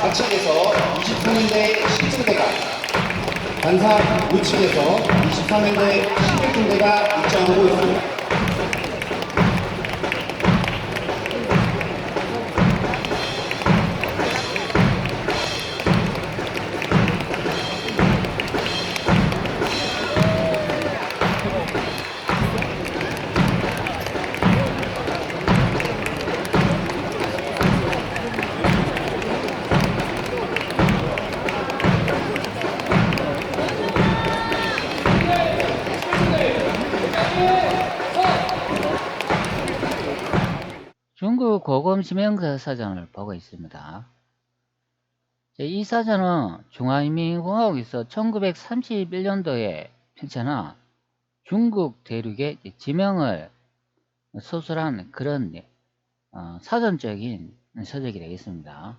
좌측에서 23년대 10중대가, 관상 우측에서 23년대 11중대가 입장하고 있습니다. 중국 고검 지명서 사전을 보고 있습니다. 이 사전은 중화인민공화국에서 1931년도에 펼쳐나 중국 대륙의 지명을 서술한 그런 사전적인 서적이 되겠습니다.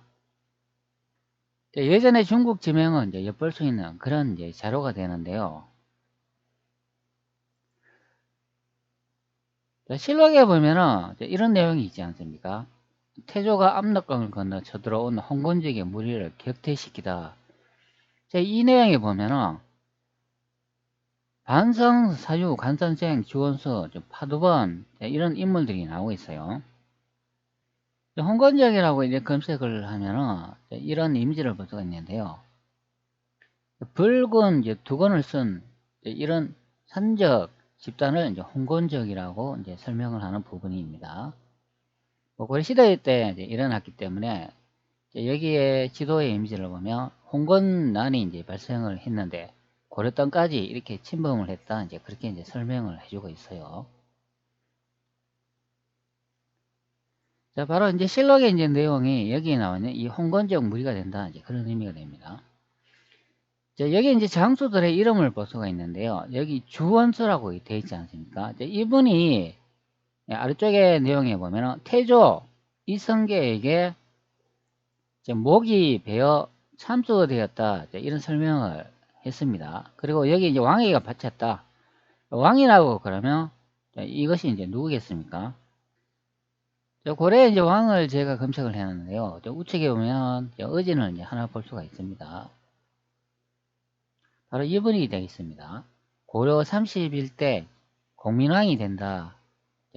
예전에 중국 지명은 엿볼 수 있는 그런 자료가 되는데요. 실록에 보면은 이런 내용이 있지 않습니까? 태조가 압록강을 건너 쳐들어온 홍건적의 무리를 격퇴시키다. 이 내용에 보면은 반성, 사유, 간선생, 주원수, 파두번 이런 인물들이 나오고 있어요. 홍건적이라고 이제 검색을 하면은 이런 이미지를 볼 수가 있는데요. 붉은 두건을 쓴 이런 산적 집단을 이제 홍건적이라고 이제 설명을 하는 부분입니다. 고려시대 때 이제 일어났기 때문에 여기에 지도의 이미지를 보면 홍건난이 이제 발생을 했는데 고려 땅까지 이렇게 침범을 했다, 이제 그렇게 이제 설명을 해주고 있어요. 자, 바로 이제 실록의 이제 내용이 여기에 나오는 이 홍건적 무리가 된다, 이제 그런 의미가 됩니다. 자, 여기 이제 장수들의 이름을 볼 수가 있는데요. 여기 주원수라고 되어 있지 않습니까? 자, 이분이 아래쪽에 내용에 보면 태조 이성계에게 목이 베어 참수되었다, 이런 설명을 했습니다. 그리고 여기 이제 왕에게 바쳤다. 왕이라고 그러면 이것이 이제 누구겠습니까? 고래 이제 왕을 제가 검색을 해놨는데요. 우측에 보면 어진을 이제 하나 볼 수가 있습니다. 바로 이분이 되겠습니다. 고려 31대 공민왕이 된다,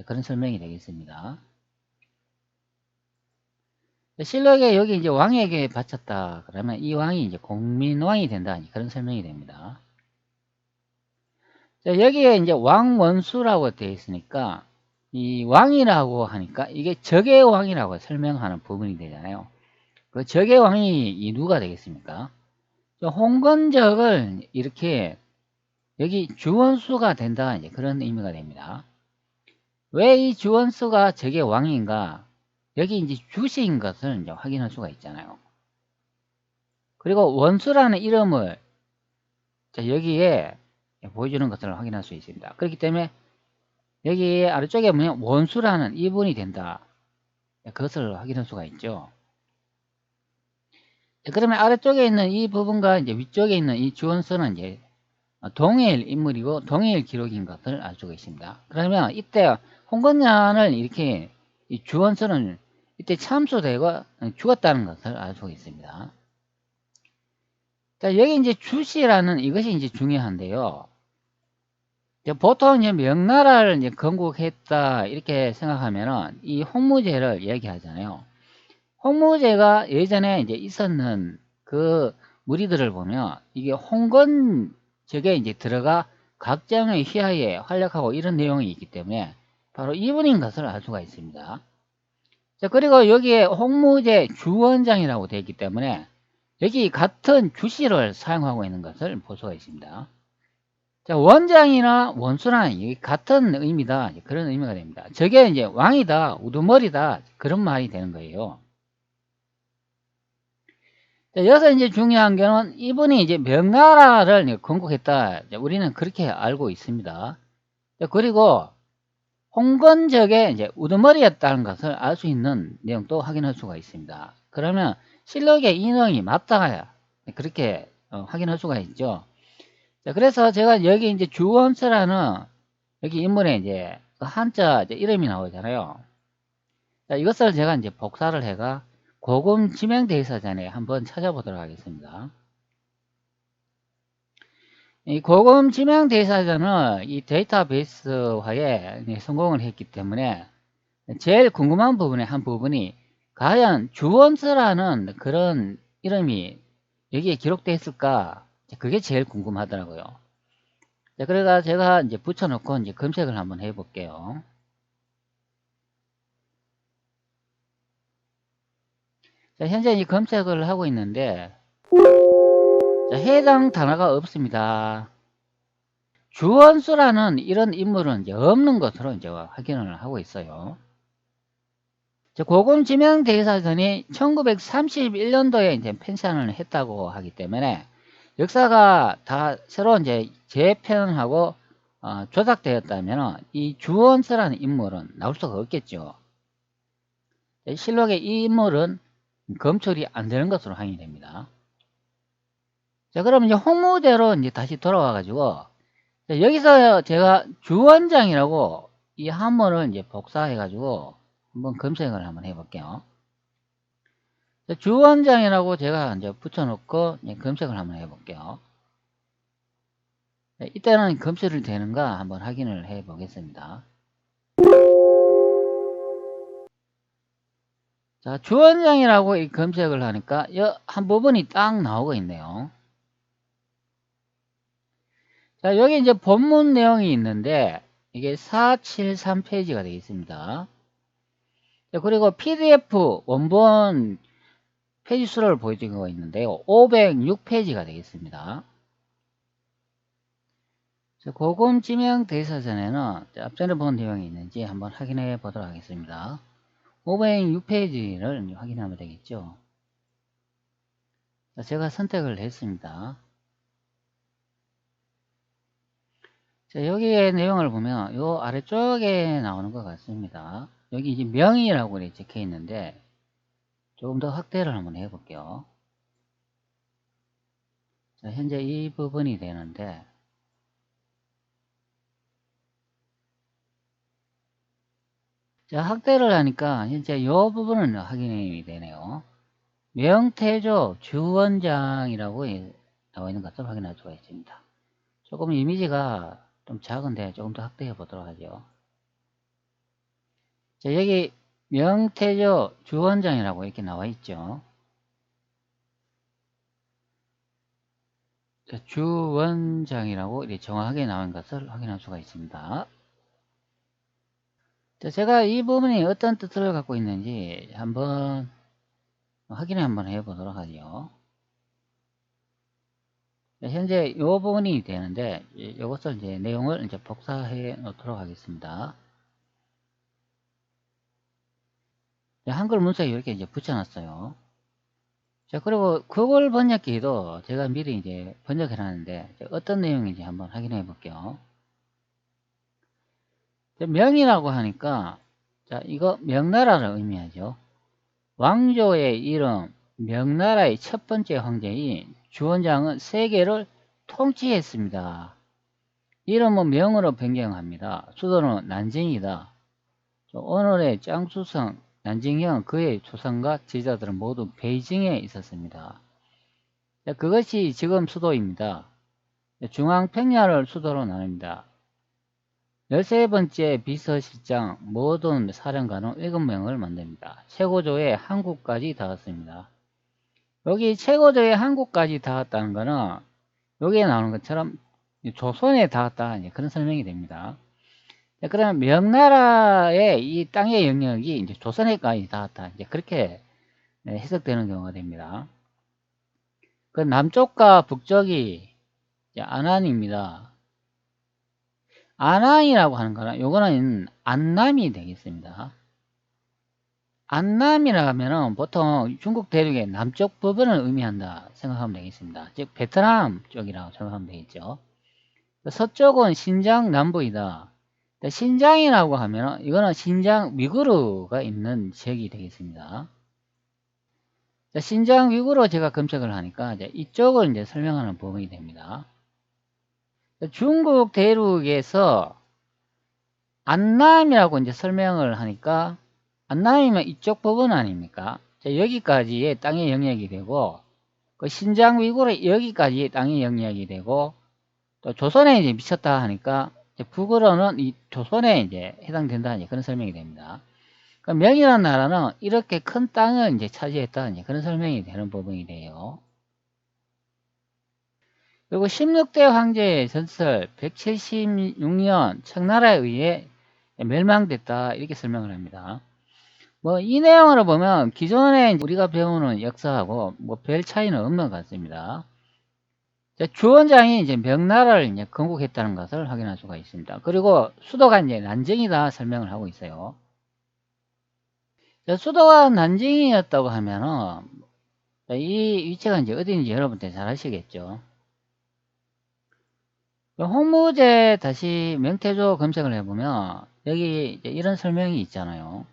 그런 설명이 되겠습니다. 실록에 여기 이제 왕에게 바쳤다 그러면 이 왕이 이제 공민왕이 된다, 그런 설명이 됩니다. 자, 여기에 이제 왕원수라고 되어 있으니까 이 왕이라고 하니까 이게 적의 왕이라고 설명하는 부분이 되잖아요. 그 적의 왕이 이 누가 되겠습니까? 홍건적을 이렇게 여기 주원수가 된다, 이제 그런 의미가 됩니다. 왜 이 주원수가 적의 왕인가? 여기 이제 주시인 것을 이제 확인할 수가 있잖아요. 그리고 원수라는 이름을 여기에 보여주는 것을 확인할 수 있습니다. 그렇기 때문에 여기 아래쪽에 보면 원수라는 이분이 된다, 그것을 확인할 수가 있죠. 그러면 아래쪽에 있는 이 부분과 이제 위쪽에 있는 이 주원수는 이제 동일 인물이고 동일 기록인 것을 알 수가 있습니다. 그러면 이때 홍건난을 이렇게 이 주원수는 이때 참수되고 죽었다는 것을 알 수가 있습니다. 자, 여기 이제 주시라는 이것이 이제 중요한데요. 보통 이제 명나라를 이제 건국했다 이렇게 생각하면은 이 홍무제를 얘기하잖아요. 홍무제가 예전에 이제 있었는 그 무리들을 보면 이게 홍건적에 이제 들어가 각장의 휘하에 활약하고 이런 내용이 있기 때문에 바로 이분인 것을 알 수가 있습니다. 자, 그리고 여기에 홍무제 주원장이라고 되어 있기 때문에 여기 같은 주시를 사용하고 있는 것을 볼 수가 있습니다. 자, 원장이나 원수랑 같은 의미다, 그런 의미가 됩니다. 저게 이제 왕이다, 우두머리다, 그런 말이 되는 거예요. 자, 여기서 이제 중요한 거는 이분이 이제 명나라를 건국했다, 우리는 그렇게 알고 있습니다. 자, 그리고 홍건적의 이제 우두머리였다는 것을 알 수 있는 내용도 확인할 수가 있습니다. 그러면 실록의 인용이 맞다, 그렇게 확인할 수가 있죠. 자, 그래서 제가 여기 이제 주원서라는 여기 인물에 이제 한자 이제 이름이 나오잖아요. 자, 이것을 제가 이제 복사를 해가 고금 지명 대사전에 한번 찾아보도록 하겠습니다. 이 고금 지명 대사전은 이 데이터베이스화에 성공을 했기 때문에 제일 궁금한 부분의 한 부분이 과연 주원서라는 그런 이름이 여기에 기록되어 있을까? 그게 제일 궁금하더라고요. 그래서 제가 이제 붙여놓고 이제 검색을 한번 해볼게요. 자, 현재 이 검색을 하고 있는데, 자, 해당 단어가 없습니다. 주원수라는 이런 인물은 이제 없는 것으로 이제 확인을 하고 있어요. 고금 지명 대사전이 1931년도에 이제 펜션을 했다고 하기 때문에 역사가 다 새로 이제 재편하고 조작되었다면 이 주원서라는 인물은 나올 수가 없겠죠. 실록에 이 인물은 검출이 안 되는 것으로 확인이 됩니다. 자, 그럼 이제 홍무대로 이제 다시 돌아와 가지고 여기서 제가 주원장이라고 이 한문을 이제 복사해 가지고 한번 검색을 한번 해 볼게요. 주원장이라고 제가 이제 붙여놓고 검색을 한번 해볼게요. 이때는 검색이 되는가 한번 확인을 해 보겠습니다. 자, 주원장이라고 이 검색을 하니까 한 부분이 딱 나오고 있네요. 자, 여기 이제 본문 내용이 있는데 이게 473페이지가 되겠습니다. 자, 그리고 PDF 원본 페이지 수를 보여주고 있는데요. 506페이지가 되겠습니다. 고금 지명 대사전에는 앞전에 본 내용이 있는지 한번 확인해 보도록 하겠습니다. 506페이지를 확인하면 되겠죠. 제가 선택을 했습니다. 자, 여기에 내용을 보면 요 아래쪽에 나오는 것 같습니다. 여기 이제 명의라고 적혀 있는데 조금 더 확대를 한번 해 볼게요. 자, 현재 이 부분이 되는데 자, 확대를 하니까 현재 이 부분은 확인이 되네요. 명태조 주원장이라고 나와 있는 것을 확인할 수가 있습니다. 조금 이미지가 좀 작은데 조금 더 확대해 보도록 하죠. 자, 여기 명태조 주원장이라고 이렇게 나와 있죠. 자, 주원장이라고 이렇게 정확하게 나온 것을 확인할 수가 있습니다. 자, 제가 이 부분이 어떤 뜻을 갖고 있는지 한번 확인을 한번 해 보도록 하죠. 자, 현재 이 부분이 되는데 이것을 이제 내용을 이제 복사해 놓도록 하겠습니다. 자, 한글 문서에 이렇게 이제 붙여놨어요. 자, 그리고 구글 번역기도 제가 미리 이제 번역해 놨는데 어떤 내용인지 한번 확인해 볼게요. 명이라고 하니까 자, 이거 명나라를 의미하죠. 왕조의 이름, 명나라의 첫 번째 황제인 주원장은 세계를 통치했습니다. 이름은 명으로 변경합니다. 수도는 난징이다. 오늘의 짱수성 난징형 그의 조상과 제자들은 모두 베이징에 있었습니다. 그것이 지금 수도입니다. 중앙평야를 수도로 나눕니다. 13번째 비서실장 모든 사령관은 7명을 만듭니다. 최고조의 한국까지 닿았습니다. 여기 최고조의 한국까지 닿았다는 것은 여기에 나오는 것처럼 조선에 닿았다 그런 설명이 됩니다. 그러면 명나라의 이 땅의 영역이 이제 조선에까지 닿았다 이제 그렇게 해석되는 경우가 됩니다. 그 남쪽과 북쪽이 안한입니다. 안한이라고 하는 거는 요거는 안남이 되겠습니다. 안남이라 하면은 보통 중국 대륙의 남쪽 부분을 의미한다 생각하면 되겠습니다. 즉 베트남 쪽이라고 생각하면 되겠죠. 서쪽은 신장 남부이다. 신장이라고 하면 이거는 신장 위구르가 있는 지역이 되겠습니다. 신장 위구르 제가 검색을 하니까 이쪽을 이제 설명하는 부분이 됩니다. 중국 대륙에서 안남이라고 이제 설명을 하니까 안남이면 이쪽 부분 아닙니까? 자, 여기까지의 땅의 영역이 되고, 그 신장 위구르 여기까지의 땅의 영역이 되고, 또 조선에 이제 미쳤다 하니까 이제 북으로는 이 조선에 이제 해당된다 이제 그런 설명이 됩니다. 그러니까 명이라는 나라는 이렇게 큰 땅을 이제 차지했다 이제 그런 설명이 되는 부분이 돼요. 그리고 16대 황제의 전설 176년 청나라에 의해 멸망됐다 이렇게 설명을 합니다. 뭐 이 내용으로 보면 기존에 우리가 배우는 역사하고 뭐 별 차이는 없는 것 같습니다. 주원장이 이제 명나라를 이제 건국했다는 것을 확인할 수가 있습니다. 그리고 수도가 이제 난징이다 설명을 하고 있어요. 수도가 난징이었다고 하면은 이 위치가 이제 어디인지 여러분들 잘 아시겠죠. 홍무제 다시 명태조 검색을 해보면 여기 이제 이런 설명이 있잖아요.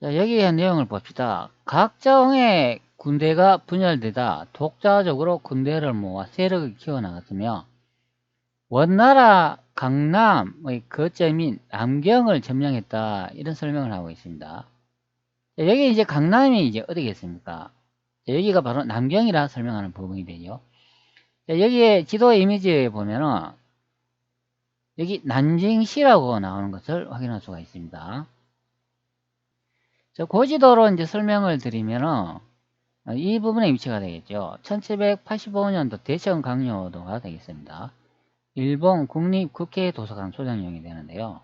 자, 여기에 내용을 봅시다. 각정의 군대가 분열되다 독자적으로 군대를 모아 세력을 키워나갔으며 원나라 강남의 거점인 남경을 점령했다 이런 설명을 하고 있습니다. 자, 여기 이제 강남이 이제 어디겠습니까? 자, 여기가 바로 남경이라 설명하는 부분이 되죠. 자, 여기에 지도 이미지에 보면은 여기 난징시라고 나오는 것을 확인할 수가 있습니다. 자, 고지도로 이제 설명을 드리면은 이 부분의 위치가 되겠죠. 1785년도 대천 강요도가 되겠습니다. 일본 국립국회도서관 소장용이 되는데요.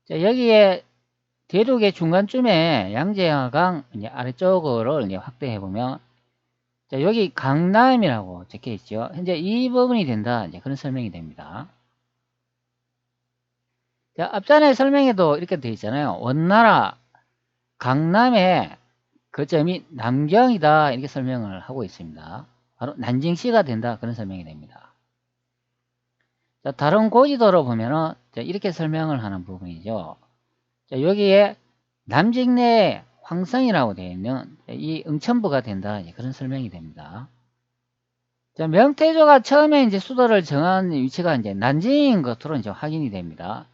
자, 여기에 대륙의 중간쯤에 양재강 이제 아래쪽으로 이제 확대해 보면 자, 여기 강남이라고 적혀 있죠. 현재 이 부분이 된다. 이제 그런 설명이 됩니다. 자, 앞전에 설명에도 이렇게 되어 있잖아요. 원나라 강남의 거점이 남경이다. 이렇게 설명을 하고 있습니다. 바로 난징시가 된다. 그런 설명이 됩니다. 자, 다른 고지도로 보면은 이렇게 설명을 하는 부분이죠. 자, 여기에 남직내 황성이라고 되어 있는 이 응천부가 된다. 그런 설명이 됩니다. 자, 명태조가 처음에 이제 수도를 정한 위치가 이제 난징인 것으로 이제 확인이 됩니다.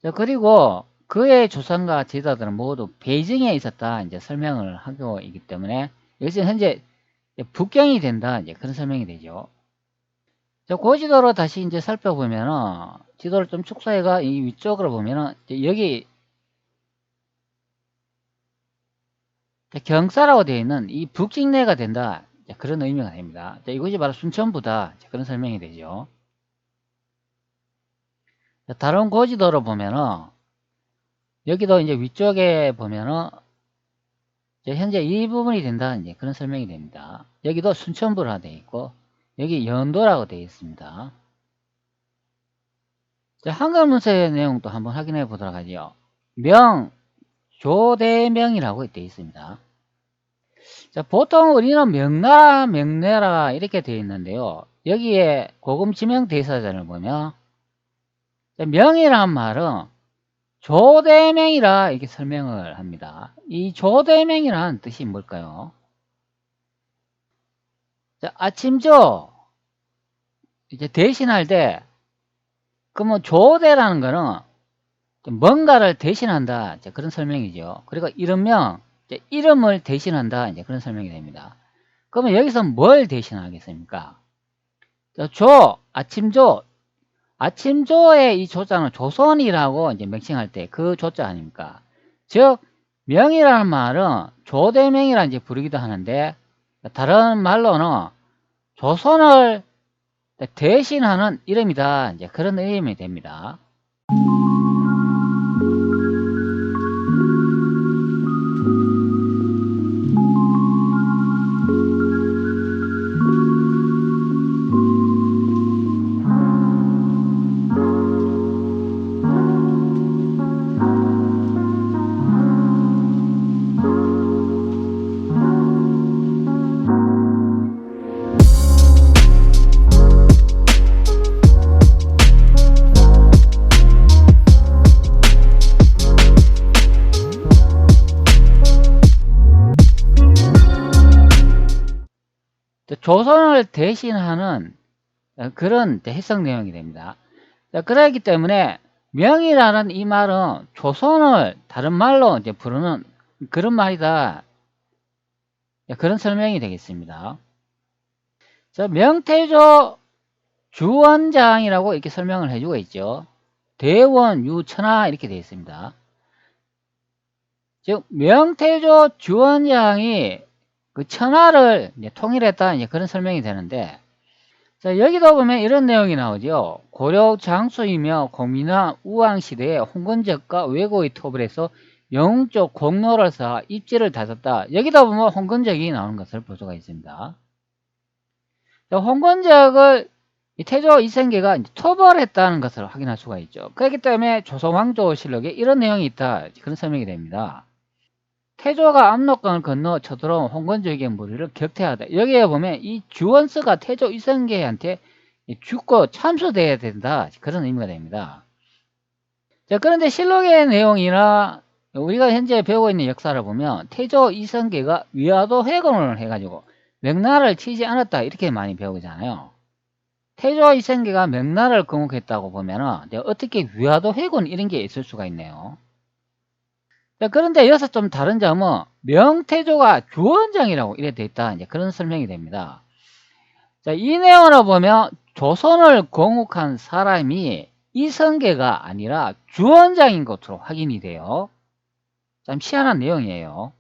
자, 그리고 그의 조상과 제자들은 모두 베이징에 있었다. 이제 설명을 하고 있기 때문에 여기서 현재 북경이 된다. 이제 그런 설명이 되죠. 자, 고지도로 다시 이제 살펴보면은 지도를 좀 축소해가 이 위쪽으로 보면은 여기 경사라고 되어 있는 이 북직내가 된다. 그런 의미가 됩니다. 자, 이것이 바로 순천부다. 그런 설명이 되죠. 자, 다른 고지도로 보면은 여기도 이제 위쪽에 보면은 현재 이 부분이 된다. 이제 그런 설명이 됩니다. 여기도 순천부라 되어 있고 여기 연도라고 되어 있습니다. 자, 한글 문서의 내용도 한번 확인해 보도록 하죠. 명, 조대명이라고 되어 있습니다. 자, 보통 우리는 명나라, 명나라 이렇게 되어 있는데요. 여기에 고금 지명 대사전을 보면 명이란 말은 조대명이라 이렇게 설명을 합니다. 이 조대명이라는 뜻이 뭘까요? 자, 아침조 이제 대신할 때 그러면 조대라는 거는 뭔가를 대신한다. 그런 설명이죠. 그리고 이름명 이름을 대신한다. 이제 그런 설명이 됩니다. 그러면 여기서 뭘 대신하겠습니까? 조, 아침조. 아침조의 이 조자는 조선이라고 이제 명칭할 때 그 조자 아닙니까? 즉, 명이라는 말은 조대명이라 이제 부르기도 하는데, 다른 말로는 조선을 대신하는 이름이다. 이제 그런 의미이 됩니다. 조선을 대신하는 그런 해석 내용이 됩니다. 그렇기 때문에 명이라는 이 말은 조선을 다른 말로 이제 부르는 그런 말이다. 그런 설명이 되겠습니다. 자, 명태조 주원장이라고 이렇게 설명을 해주고 있죠. 대원, 유천하 이렇게 되어 있습니다. 즉 명태조 주원장이 그 천하를 이제 통일했다 이제 그런 설명이 되는데, 자 여기도 보면 이런 내용이 나오죠. 고려 장수이며 공민왕 우왕 시대에 홍건적과 왜고의 토벌에서 영적 공로로서 입지를 다졌다. 여기도 보면 홍건적이 나오는 것을 볼 수가 있습니다. 자, 홍건적을 태조 이성계가 토벌했다는 것을 확인할 수가 있죠. 그렇기 때문에 조선왕조실록에 이런 내용이 있다. 그런 설명이 됩니다. 태조가 압록강을 건너 쳐들어온 홍건적의 무리를 격퇴하다. 여기에 보면 이 주원스가 태조 이성계한테 죽고 참수돼야 된다. 그런 의미가 됩니다. 자, 그런데 실록의 내용이나 우리가 현재 배우고 있는 역사를 보면 태조 이성계가 위화도 회군을 해가지고 명나라를 치지 않았다. 이렇게 많이 배우잖아요. 태조 이성계가 명나라를 건국했다고 보면 어떻게 위화도 회군 이런 게 있을 수가 있네요. 자, 그런데 여기서 좀 다른 점은 명태조가 주원장이라고 이래 돼 있다. 이제 그런 설명이 됩니다. 자, 이 내용을 보면 조선을 건국한 사람이 이성계가 아니라 주원장인 것으로 확인이 돼요. 참 희한한 내용이에요.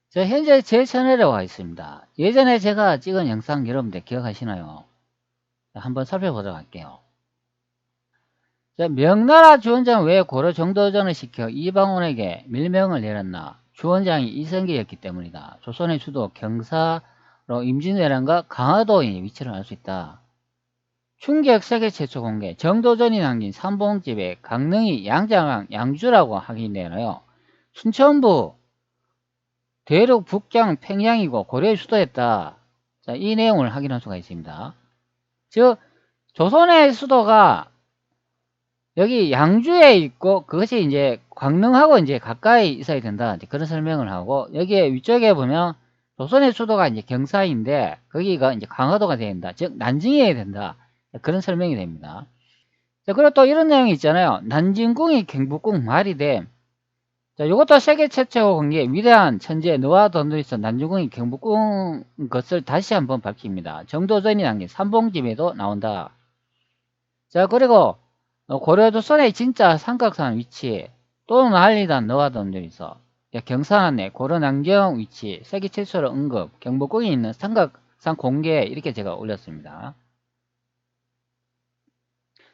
자, 현재 제 채널에 와 있습니다. 예전에 제가 찍은 영상 여러분들 기억하시나요? 자, 한번 살펴보도록 할게요. 자, 명나라 주원장 왜 고려 정도전을 시켜 이방원에게 밀명을 내렸나? 주원장이 이성계였기 때문이다. 조선의 수도 경사로 임진왜란과 강화도의 위치를 알 수 있다. 충격 세계 최초 공개 정도전이 남긴 삼봉집에 강릉이 양장왕 양주라고 하긴 되나요? 순천부 대륙 북경 평양이고 고려의 수도였다. 자, 이 내용을 확인할 수가 있습니다. 즉 조선의 수도가 여기 양주에 있고 그것이 이제 광릉하고 이제 가까이 있어야 된다. 이제 그런 설명을 하고, 여기에 위쪽에 보면 조선의 수도가 이제 경사인데 거기가 이제 강화도가 돼야 된다. 즉 난징해야 된다. 그런 설명이 됩니다. 자, 그리고 또 이런 내용이 있잖아요. 난징궁이 경복궁 말이 됨. 자, 이것도 세계 최초 공개 위대한 천재 노아 더누리서 난징궁이 경복궁 것을 다시 한번 밝힙니다. 정도전이 남긴 삼봉집에도 나온다. 자, 그리고 고려조선의 진짜 삼각산 위치 또는 알리단 너와던들이서 경산안내 고려남경 위치 세계 최초로 언급 경복궁에 있는 삼각산 공개 이렇게 제가 올렸습니다.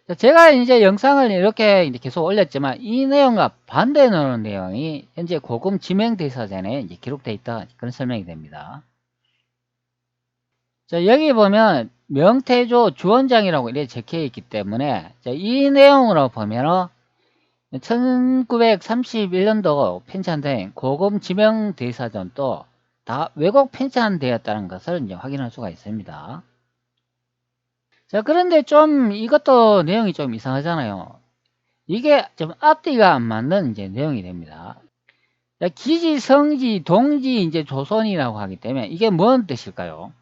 자, 제가 이제 영상을 이렇게 이제 계속 올렸지만 이 내용과 반대되는 내용이 현재 고금 지명대사전에 이제 기록되어 있다 그런 설명이 됩니다. 자, 여기 보면 명태조 주원장이라고 이렇게 적혀 있기 때문에 자, 이 내용으로 보면 1931년도 편찬된 고금 지명대사전도 다 왜곡 편찬되었다는 것을 이제 확인할 수가 있습니다. 자, 그런데 좀 이것도 내용이 좀 이상하잖아요. 이게 좀 앞뒤가 안 맞는 이제 내용이 됩니다. 자, 기지, 성지, 동지 이제 조선이라고 하기 때문에 이게 뭔 뜻일까요?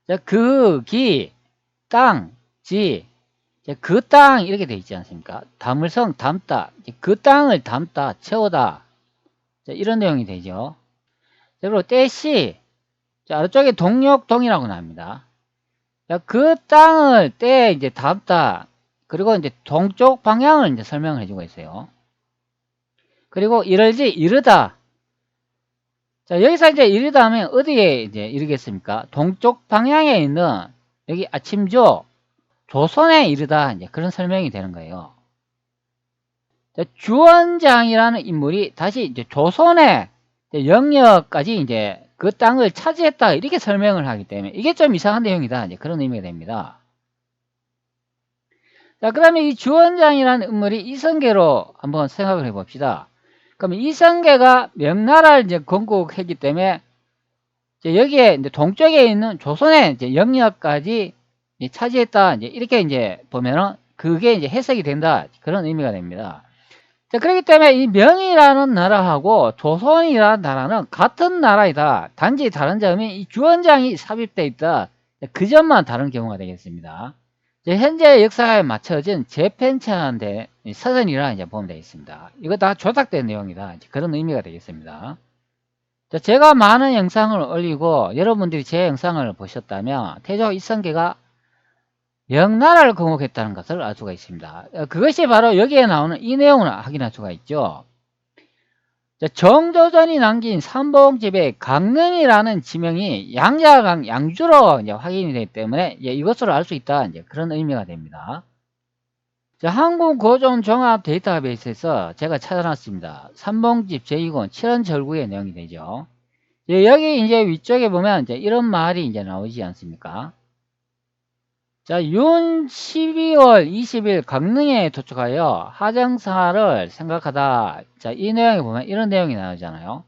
자, 그, 기, 땅, 지, 그 땅 이렇게 돼 있지 않습니까? 담을성 담다, 그 땅을 담다, 채우다. 자, 이런 내용이 되죠. 자, 그리고 때시, 자, 아래쪽에 동력동이라고 나옵니다. 자, 그 땅을 때 이제 담다. 그리고 이제 동쪽 방향을 이제 설명을 해주고 있어요. 그리고 이르지 이르다. 자, 여기서 이제 이르다 하면 어디에 이제 이르겠습니까? 동쪽 방향에 있는 여기 아침조 조선에 이르다 이제 그런 설명이 되는 거예요. 자, 주원장이라는 인물이 다시 이제 조선의 영역까지 이제 그 땅을 차지했다 이렇게 설명을 하기 때문에 이게 좀 이상한 내용이다 이제 그런 의미가 됩니다. 자, 그러면 이 주원장이라는 인물이 이성계로 한번 생각을 해봅시다. 그러면 이성계가 명나라를 이제 건국했기 때문에 이제 여기에 이제 동쪽에 있는 조선의 이제 영역까지 이제 차지했다 이제 이렇게 이제 보면은 그게 이제 해석이 된다 그런 의미가 됩니다. 자, 그렇기 때문에 이 명이라는 나라하고 조선이라는 나라는 같은 나라이다. 단지 다른 점이 이 주원장이 삽입되어 있다. 그 점만 다른 경우가 되겠습니다. 현재 역사에 맞춰진 재편찬된 서전이라 이제 보면 되겠습니다. 이거 다 조작된 내용이다. 그런 의미가 되겠습니다. 자, 제가 많은 영상을 올리고 여러분들이 제 영상을 보셨다면 태조 이성계가 명나라를 건국했다는 것을 알 수가 있습니다. 그것이 바로 여기에 나오는 이 내용을 확인할 수가 있죠. 자, 정조전이 남긴 삼봉집의 강릉이라는 지명이 양자강 양주로 이제 확인이 되기 때문에 이것으로 알 수 있다. 이제 그런 의미가 됩니다. 자, 한국고종 종합 데이터베이스에서 제가 찾아놨습니다. 삼봉집 제2권 칠원절구의 내용이 되죠. 여기 이제 위쪽에 보면 이제 이런 말이 이제 나오지 않습니까? 자, 윤 12월 20일 강릉에 도착하여 하정사를 생각하다. 자, 이 내용에 보면 이런 내용이 나오잖아요.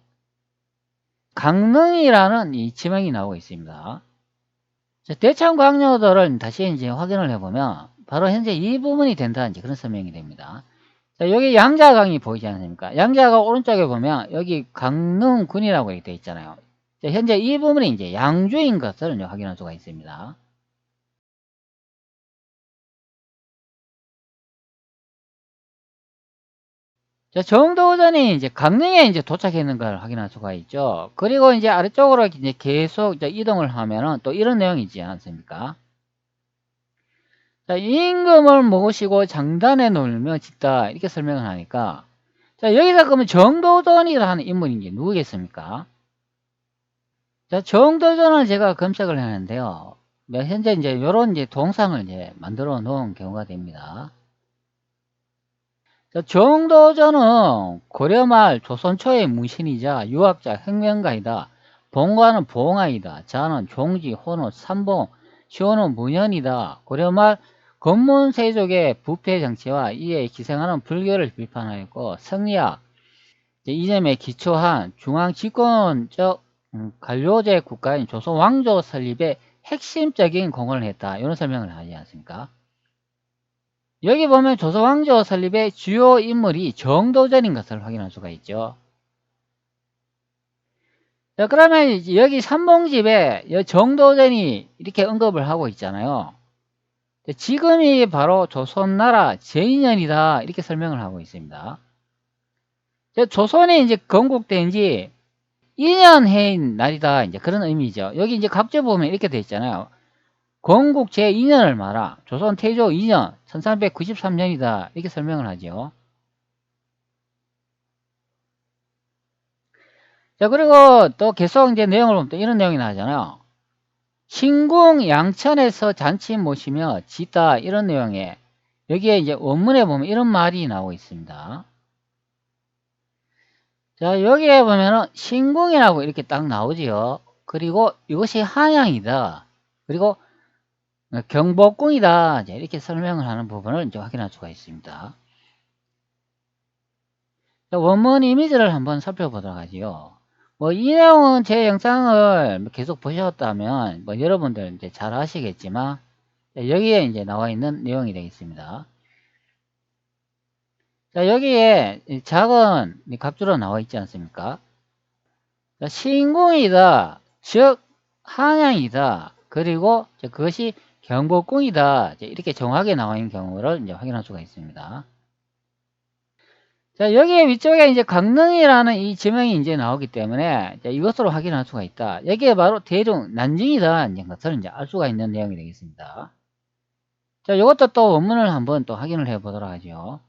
강릉이라는 이 지명이 나오고 있습니다. 자, 대천 광료도를 다시 이제 확인을 해보면 바로 현재 이 부분이 된다. 이제 그런 설명이 됩니다. 자, 여기 양자강이 보이지 않습니까? 양자강 오른쪽에 보면 여기 강릉군이라고 되어 있잖아요. 자, 현재 이 부분이 이제 양주인 것을 이제 확인할 수가 있습니다. 자, 정도전이 이제 강릉에 이제 도착했는 걸 확인할 수가 있죠. 그리고 이제 아래쪽으로 이제 계속 이제 이동을 하면은 또 이런 내용이 있지 않습니까? 자, 임금을 모시고 장단에 놀며 짓다. 이렇게 설명을 하니까. 자, 여기서 그러면 정도전이라는 인물이 누구겠습니까? 자, 정도전을 제가 검색을 했는데요. 현재 이제 이런 이제 동상을 이제 만들어 놓은 경우가 됩니다. 자, 정도전은 고려말 조선 초의 문신이자 유학자 혁명가이다. 봉과는 봉화이다. 자는 종지, 호는 삼봉, 시호는 문현이다. 고려말 건문세족의 부패 정치와 이에 기생하는 불교를 비판하였고 성리학, 이 점에 기초한 중앙집권적 관료제 국가인 조선 왕조 설립에 핵심적인 공헌을 했다. 이런 설명을 하지 않습니까? 여기 보면 조선 왕조 설립의 주요 인물이 정도전인 것을 확인할 수가 있죠. 자, 그러면 여기 삼봉집에 정도전이 이렇게 언급을 하고 있잖아요. 지금이 바로 조선나라 제2년이다. 이렇게 설명을 하고 있습니다. 조선이 이제 건국된 지 2년 해인 날이다. 이제 그런 의미죠. 여기 이제 갑제 보면 이렇게 돼 있잖아요. 건국 제2년을 말하 조선 태조 2년 1393년이다. 이렇게 설명을 하죠. 자, 그리고 또 계속 이제 내용을 보면 또 이런 내용이 나오잖아요. 신궁 양천에서 잔치 모시며 짓다. 이런 내용에 여기에 이제 원문에 보면 이런 말이 나오고 있습니다. 자, 여기에 보면은 신궁이라고 이렇게 딱 나오지요. 그리고 이것이 한양이다. 그리고 경복궁이다. 이렇게 설명을 하는 부분을 이제 확인할 수가 있습니다. 자, 원문 이미지를 한번 살펴보도록 하지요. 이 내용은 제 영상을 계속 보셨다면 여러분들 이제 잘 아시겠지만 여기에 이제 나와 있는 내용이 되겠습니다. 자, 여기에 작은 각주로 나와 있지 않습니까? 자, 신궁이다, 즉 한양이다, 그리고 그것이 경복궁이다, 이렇게 정확하게 나와 있는 경우를 이제 확인할 수가 있습니다. 자, 여기에 위쪽에 이제 강릉이라는 이 지명이 이제 나오기 때문에 이것으로 확인할 수가 있다. 여기에 바로 대중 난징이다 이제 것을 이제 알 수가 있는 내용이 되겠습니다. 자, 이것도 또 원문을 한번 또 확인을 해 보도록 하죠.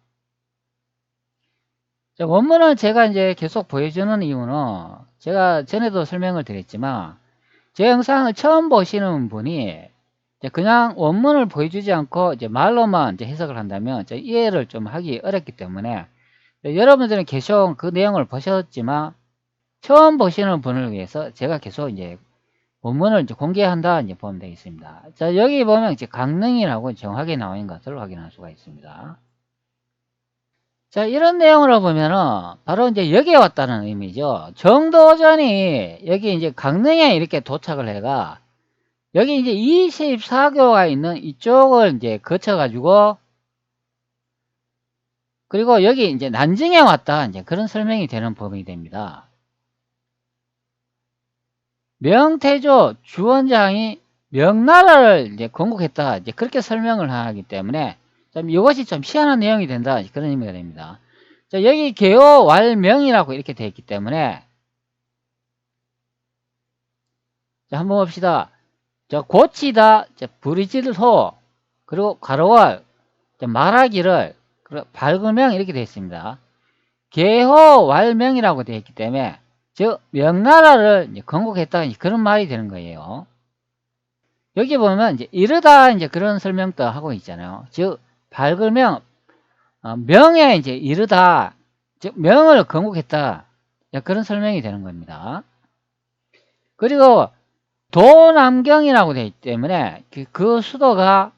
자, 원문을 제가 이제 계속 보여주는 이유는 제가 전에도 설명을 드렸지만 제 영상을 처음 보시는 분이 그냥 원문을 보여주지 않고 이제 말로만 이제 해석을 한다면 이해를 좀 하기 어렵기 때문에 여러분들은 계속 그 내용을 보셨지만 처음 보시는 분을 위해서 제가 계속 이제 원문을 이제 공개한다 이제 보면 되겠습니다. 자, 여기 보면 이제 강릉이라고 정확하게 나와 있는 것을 확인할 수가 있습니다. 자, 이런 내용으로 보면은 바로 이제 여기에 왔다는 의미죠. 정도전이 여기 이제 강릉에 이렇게 도착을 해가 여기 이제 24교가 있는 이쪽을 이제 거쳐가지고 그리고 여기 이제 난징에 왔다. 이제 그런 설명이 되는 법이 됩니다. 명태조 주원장이 명나라를 이제 건국했다. 이제 그렇게 설명을 하기 때문에 좀 이것이 좀 희한한 내용이 된다. 그런 의미가 됩니다. 자, 여기 개호왈명이라고 이렇게 되어 있기 때문에 자, 한번 봅시다. 자, 고치다, 자, 부리질소, 그리고 가로월, 자, 말하기를, 그리고 발금명 이렇게 되어 있습니다. 개호왈명이라고 되어 있기 때문에 즉 명나라를 이제 건국했다 그런 말이 되는 거예요. 여기 보면 이제 이르다 이제 그런 설명도 하고 있잖아요. 즉 발글명 명에 이제 이르다, 즉 명을 건국했다 그런 설명이 되는 겁니다. 그리고 도남경이라고 되어 있기 때문에 그 수도가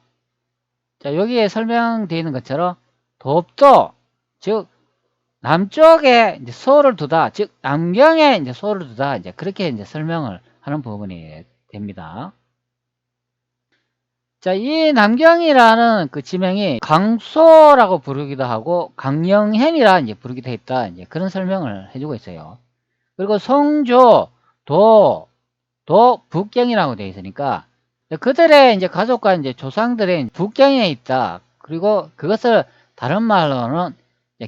자 여기에 설명되어 있는 것처럼 돕도, 즉 남쪽에 이제 소를 두다, 즉 남경에 이제 소를 두다, 이제 그렇게 이제 설명을 하는 부분이 됩니다. 자, 이 남경이라는 그 지명이 강소라고 부르기도 하고 강영현이라 이제 부르기도 했다, 이제 그런 설명을 해주고 있어요. 그리고 송조, 도 북경이라고 되어 있으니까 그들의 이제 가족과 이제 조상들의 북경에 있다. 그리고 그것을 다른 말로는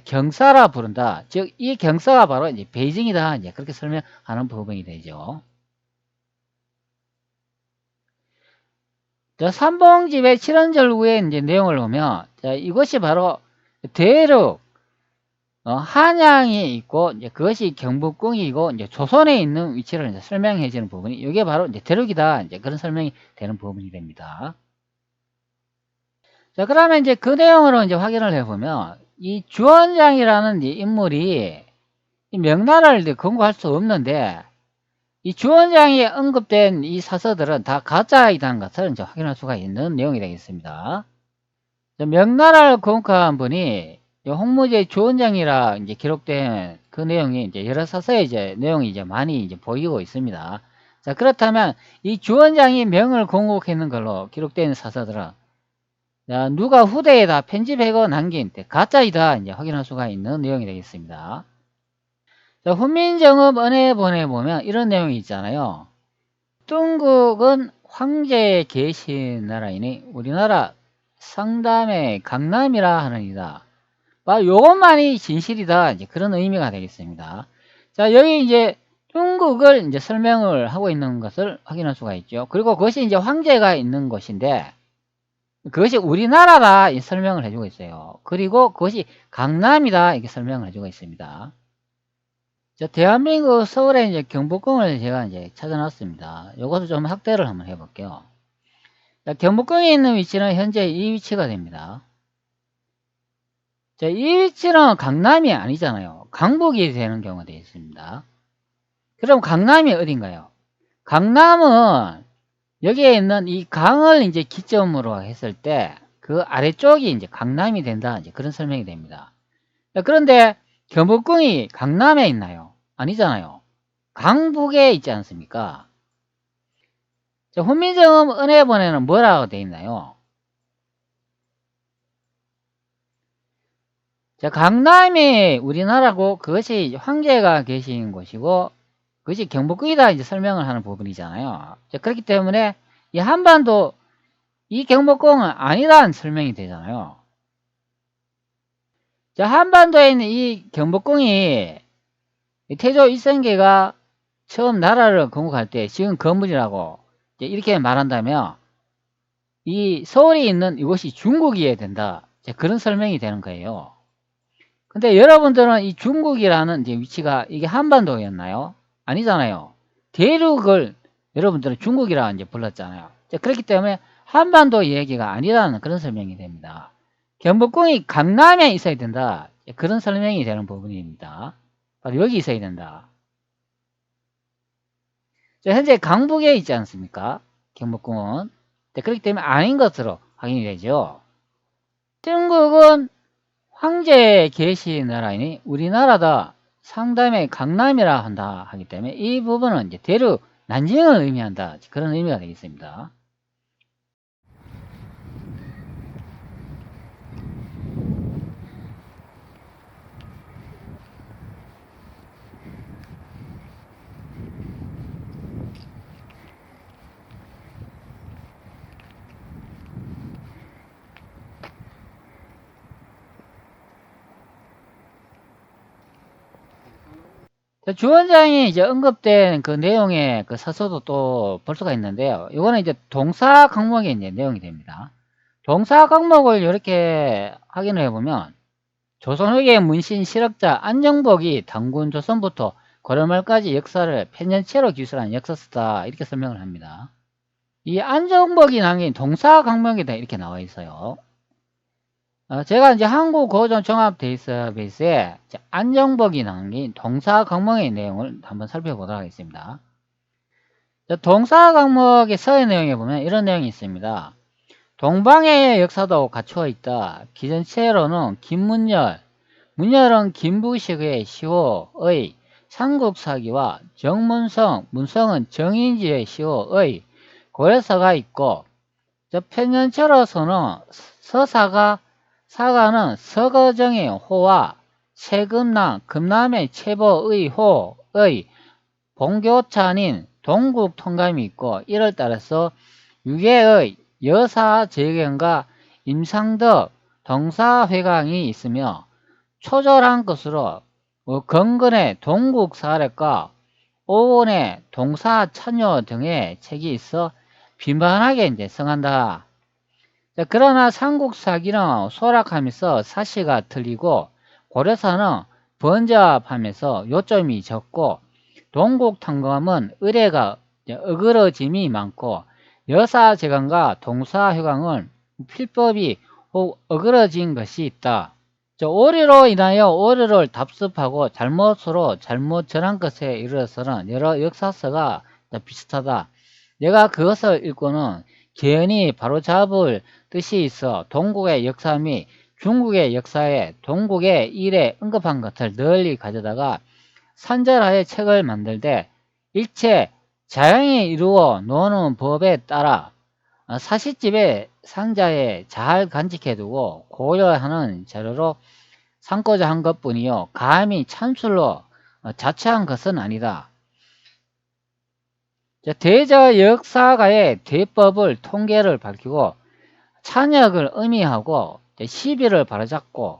경사라 부른다. 즉, 이 경사가 바로 이제 베이징이다. 이제 그렇게 설명하는 부분이 되죠. 자, 삼봉집의 칠원절구의 이제 내용을 보면, 자, 이것이 바로 대륙, 한양이 있고, 이제 그것이 경복궁이고, 이제 조선에 있는 위치를 이제 설명해 주는 부분이, 이게 바로 이제 대륙이다. 이제 그런 설명이 되는 부분이 됩니다. 자, 그러면 이제 그 내용으로 이제 확인을 해보면, 이 주원장이라는 이 인물이 이 명나라를 이제 건국할 수 없는데, 이 주원장이 언급된 이 사서들은 다 가짜이다는 것을 이제 확인할 수가 있는 내용이 되겠습니다. 자, 명나라를 건국한 분이 이 홍무제 주원장이라 이제 기록된 그 내용이 이제 여러 사서에 이제 내용이 이제 많이 이제 보이고 있습니다. 자, 그렇다면 이 주원장이 명을 건국했는 걸로 기록된 사서들은 자, 누가 후대에다 편집해고 남긴 가짜이다 이제 확인할 수가 있는 내용이 되겠습니다. 자, 훈민정음 은혜본에 보면 이런 내용이 있잖아요. 중국은 황제에 계신 나라이니 우리나라 상담의 강남이라 하느니라. 요것만이 진실이다. 이제 그런 의미가 되겠습니다. 자, 여기 이제 중국을 이제 설명을 하고 있는 것을 확인할 수가 있죠. 그리고 그것이 이제 황제가 있는 곳인데 그것이 우리나라다 이 설명을 해주고 있어요. 그리고 그것이 강남이다 이렇게 설명을 해주고 있습니다. 자, 대한민국 서울에 이제 경복궁을 제가 이제 찾아놨습니다. 요것을 좀 확대를 한번 해볼게요. 자, 경복궁에 있는 위치는 현재 이 위치가 됩니다. 자, 이 위치는 강남이 아니잖아요. 강북이 되는 경우가 되어 있습니다. 그럼 강남이 어딘가요? 강남은 여기에 있는 이 강을 이제 기점으로 했을 때 그 아래쪽이 이제 강남이 된다. 이제 그런 설명이 됩니다. 자, 그런데 경복궁이 강남에 있나요? 아니잖아요. 강북에 있지 않습니까? 자, 훈민정음 은혜본에는 뭐라고 되어 있나요? 자, 강남이 우리나라고 그것이 황제가 계신 곳이고 그것이 경복궁이다 이제 설명을 하는 부분이잖아요. 자, 그렇기 때문에 이 한반도 이 경복궁은 아니라는 설명이 되잖아요. 자, 한반도에 있는 이 경복궁이 태조 일성계가 처음 나라를 건국할 때 지은 건물이라고 이렇게 말한다면 이 서울에 있는 이곳이 중국이어야 된다. 그런 설명이 되는 거예요. 근데 여러분들은 이 중국이라는 이제 위치가 이게 한반도였나요? 아니잖아요. 대륙을 여러분들은 중국이라 이제 불렀잖아요. 그렇기 때문에 한반도 얘기가 아니라는 그런 설명이 됩니다. 경복궁이 강남에 있어야 된다. 그런 설명이 되는 부분입니다. 바로 여기 있어야 된다. 현재 강북에 있지 않습니까? 경복궁은. 그렇기 때문에 아닌 것으로 확인이 되죠. 중국은 황제에 계신 나라이니 우리나라다 상담의 강남이라 한다 하기 때문에 이 부분은 이제 대륙 난징을 의미한다. 그런 의미가 되겠습니다. 자, 주원장이 이제 언급된 그 내용의 그 서서도 또 볼 수가 있는데요. 이거는 이제 동사 강목의 이제 내용이 됩니다. 동사 강목을 이렇게 확인을 해보면 조선후기의 문신 실학자 안정복이 단군 조선부터 고려말까지 역사를 편년체로 기술한 역사서다 이렇게 설명을 합니다. 이 안정복이 남긴 동사 강목이다 이렇게 나와 있어요. 제가 이제 한국 고전 종합 데이터베이스에 안정복이 남긴 동사 강목의 내용을 한번 살펴보도록 하겠습니다. 동사 강목의 서의 내용에 보면 이런 내용이 있습니다. 동방의 역사도 갖추어 있다. 기전체로는 김문열, 문열은 김부식의 시호의 삼국사기와 정문성, 문성은 정인지의 시호의 고려서가 있고, 편년체로서는 사가는 서거정의 호와 세금남, 금남의 체보의 호의 봉교찬인 동국 통감이 있고, 이를 따라서 유계의 여사재경과 임상덕 동사회강이 있으며 초절한 것으로 건근의 동국 사례과 오원의 동사 찬요 등의 책이 있어 빈번하게 이제 성한다. 그러나 삼국사기는 소락하면서 사시가 틀리고 고려사는 번잡하면서 요점이 적고 동국탕검은 의뢰가 어그러짐이 많고 여사제강과 동사회강은 필법이 어그러진 것이 있다. 오류로 인하여 오류를 답습하고 잘못으로 잘못 전한 것에 이르러서는 여러 역사서가 비슷하다. 내가 그것을 읽고는 개연히 바로잡을 뜻이 있어 동국의 역사 및 중국의 역사에 동국의 일에 언급한 것을 널리 가져다가 산절하여 책을 만들되 일체 자연히 이루어 노는 법에 따라 사시집의 상자에 잘 간직해두고 고려하는 자료로 삼고자 한 것뿐이요 감히 참술로 자처한 것은 아니다. 대저 역사가의 대법을 통계를 밝히고 찬역을 의미하고 시비를 바로잡고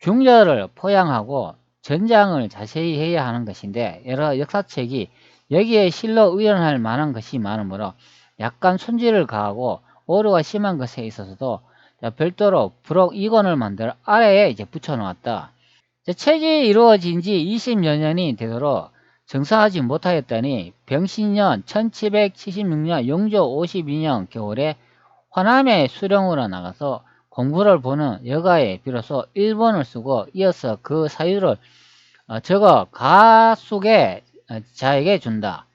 중절을 포양하고 전장을 자세히 해야 하는 것인데 여러 역사책이 여기에 실로 의논할 만한 것이 많으므로 약간 손질을 가하고 오류가 심한 것에 있어서도 별도로 부록 2권을 만들어 아래에 이제 붙여 놓았다. 책이 이루어진 지 20여 년이 되도록 정사하지 못하였더니 병신년 1776년 영조 52년 겨울에 화남의 수령으로 나가서 공부를 보는 여가에 비로소 일본을 쓰고 이어서 그 사유를 적어 가숙의 자에게 준다.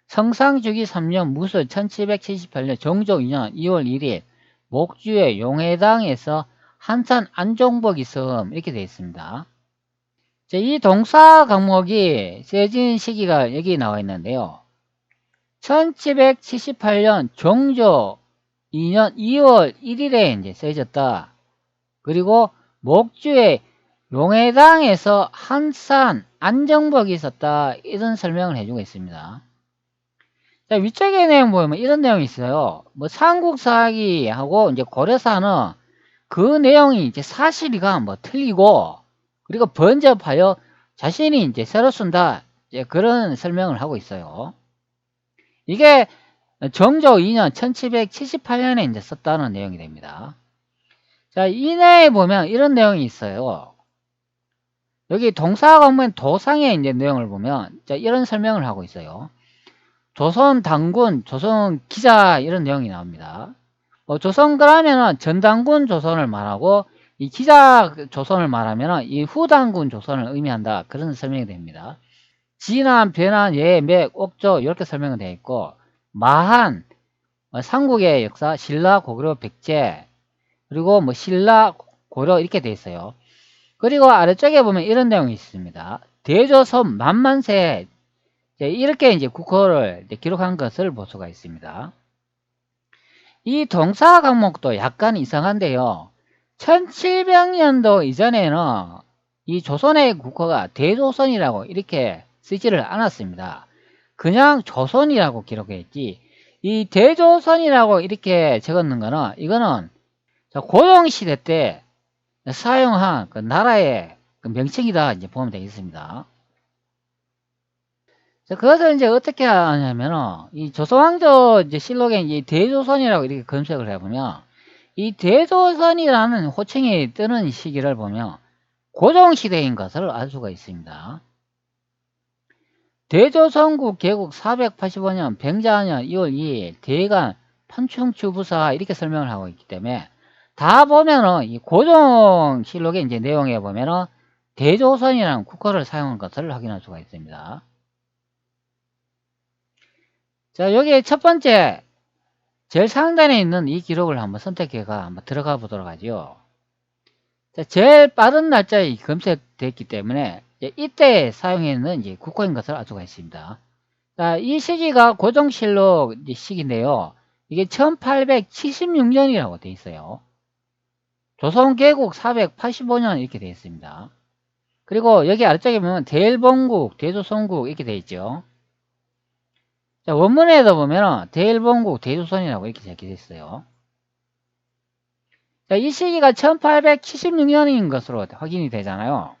성상주기 3년 무술 1778년 정조 2년 2월 1일 목주의 용해당에서 한산 안종복이 섬 이렇게 되어 있습니다. 이 동사 강목이 쓰여진 시기가 여기 나와 있는데요. 1778년 정조 2년 2월 1일에 이제 쓰여졌다. 그리고 목주의 용해당에서 한산 안정복이 있었다. 이런 설명을 해주고 있습니다. 자, 위쪽에 내용 보면 이런 내용이 있어요. 뭐 삼국사기하고 이제 고려사는 그 내용이 이제 사실이가 뭐 틀리고 그리고 번잡하여 자신이 이제 새로 쓴다. 이제 그런 설명을 하고 있어요. 이게 정조 2년 1778년에 이제 썼다는 내용이 됩니다. 자, 이내에 보면 이런 내용이 있어요. 여기 동사 관문 도상의 이제 내용을 보면 자, 이런 설명을 하고 있어요. 조선 당군, 조선 기자 이런 내용이 나옵니다. 조선 그러면은 전당군 조선을 말하고 이 기자 조선을 말하면은 이 후당군 조선을 의미한다. 그런 설명이 됩니다. 진안, 변안, 예, 맥, 옥조 이렇게 설명이 되어 있고 마한, 삼국의 역사, 신라, 고구려, 백제 그리고 뭐 신라, 고려 이렇게 되어 있어요. 그리고 아래쪽에 보면 이런 내용이 있습니다. 대조선 만만세 이렇게 이제 국호를 기록한 것을 볼 수가 있습니다. 이 동사 강목도 약간 이상한데요. 1700년도 이전에는 이 조선의 국호가 대조선이라고 이렇게 쓰지를 않았습니다. 그냥 조선이라고 기록했지 이 대조선이라고 이렇게 적었는 거는 이거는 고종시대 때 사용한 그 나라의 그 명칭이다 이제 보면 되겠습니다. 자, 그것을 이제 어떻게 하냐면은, 이 조선왕조 이제 실록에 이 대조선이라고 이렇게 검색을 해보면, 이 대조선이라는 호칭이 뜨는 시기를 보면, 고종시대인 것을 알 수가 있습니다. 대조선국 개국 485년 병자년 2월 2일 대간 판충추부사 이렇게 설명을 하고 있기 때문에 다 보면은 이 고종실록의 이제 내용에 보면은 대조선이라는 국호를 사용한 것을 확인할 수가 있습니다. 자, 여기 첫 번째 제일 상단에 있는 이 기록을 한번 선택해가 한번 들어가 보도록 하죠. 자, 제일 빠른 날짜에 검색됐기 때문에 이때 사용했는 이제 국호인 것을 알 수가 있습니다. 자, 이 시기가 고종실록 시기인데요. 이게 1876년이라고 되어 있어요. 조선 개국 485년 이렇게 되어 있습니다. 그리고 여기 아래쪽에 보면 대일본국, 대조선국 이렇게 되어 있죠. 자, 원문에도 보면 대일본국, 대조선이라고 이렇게 적혀 있어요. 자, 이 시기가 1876년인 것으로 확인이 되잖아요.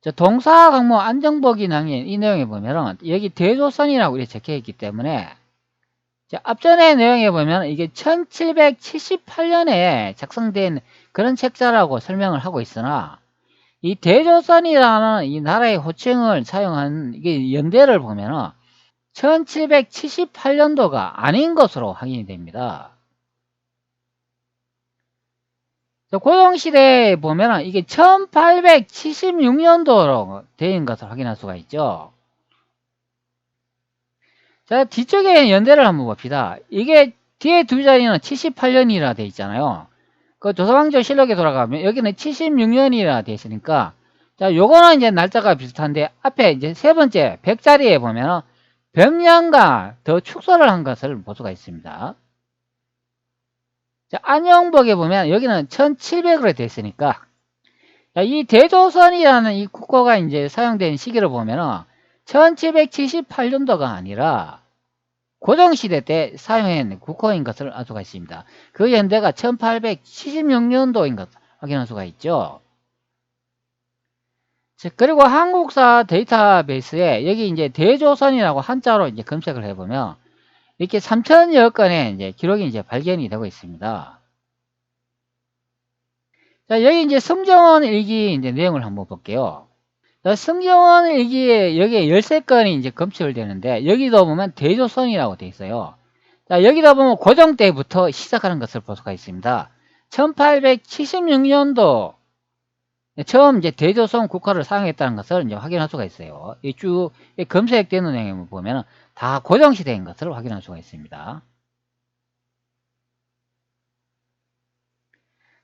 자, 동사강모 안정복이 남긴 이 내용에 보면 여기 대조선이라고 이렇게 적혀 있기 때문에 자, 앞전의 내용에 보면 이게 1778년에 작성된 그런 책자라고 설명을 하고 있으나 이 대조선이라는 이 나라의 호칭을 사용한 이게 연대를 보면 1778년도가 아닌 것으로 확인이 됩니다. 고종시대에 보면 이게 1876년도로 된 것을 확인할 수가 있죠. 자, 뒤쪽에 연대를 한번 봅시다. 이게 뒤에 두 자리는 78년이라 돼 있잖아요. 그 조선왕조 실록에 돌아가면 여기는 76년이라 돼 있으니까 자, 요거는 이제 날짜가 비슷한데 앞에 이제 세 번째 100자리에 보면 100년간 더 축소를 한 것을 볼 수가 있습니다. 자, 안영복에 보면 여기는 1700으로 돼 있으니까 자, 이 대조선이라는 이 국호가 이제 사용된 시기를 보면 1778년도가 아니라 고종시대 때 사용한 국호인 것을 알 수가 있습니다. 그 연대가 1876년도인 것을 확인할 수가 있죠. 그리고 한국사 데이터베이스에 여기 이제 대조선이라고 한자로 이제 검색을 해보면 이렇게 3,000여 건의 이제 기록이 이제 발견이 되고 있습니다. 자, 여기 이제 성정원 일기 이제 내용을 한번 볼게요. 자, 성정원 일기에 여기에 13건이 이제 검출이 되는데 여기도 보면 대조선이라고 되어 있어요. 자, 여기다 보면 고종 때부터 시작하는 것을 볼 수가 있습니다. 1876년도 처음 이제 대조선 국화를 사용했다는 것을 이제 확인할 수가 있어요. 이 쭉 검색되는 내용을 보면 다 고종 시대인 것을 확인할 수가 있습니다.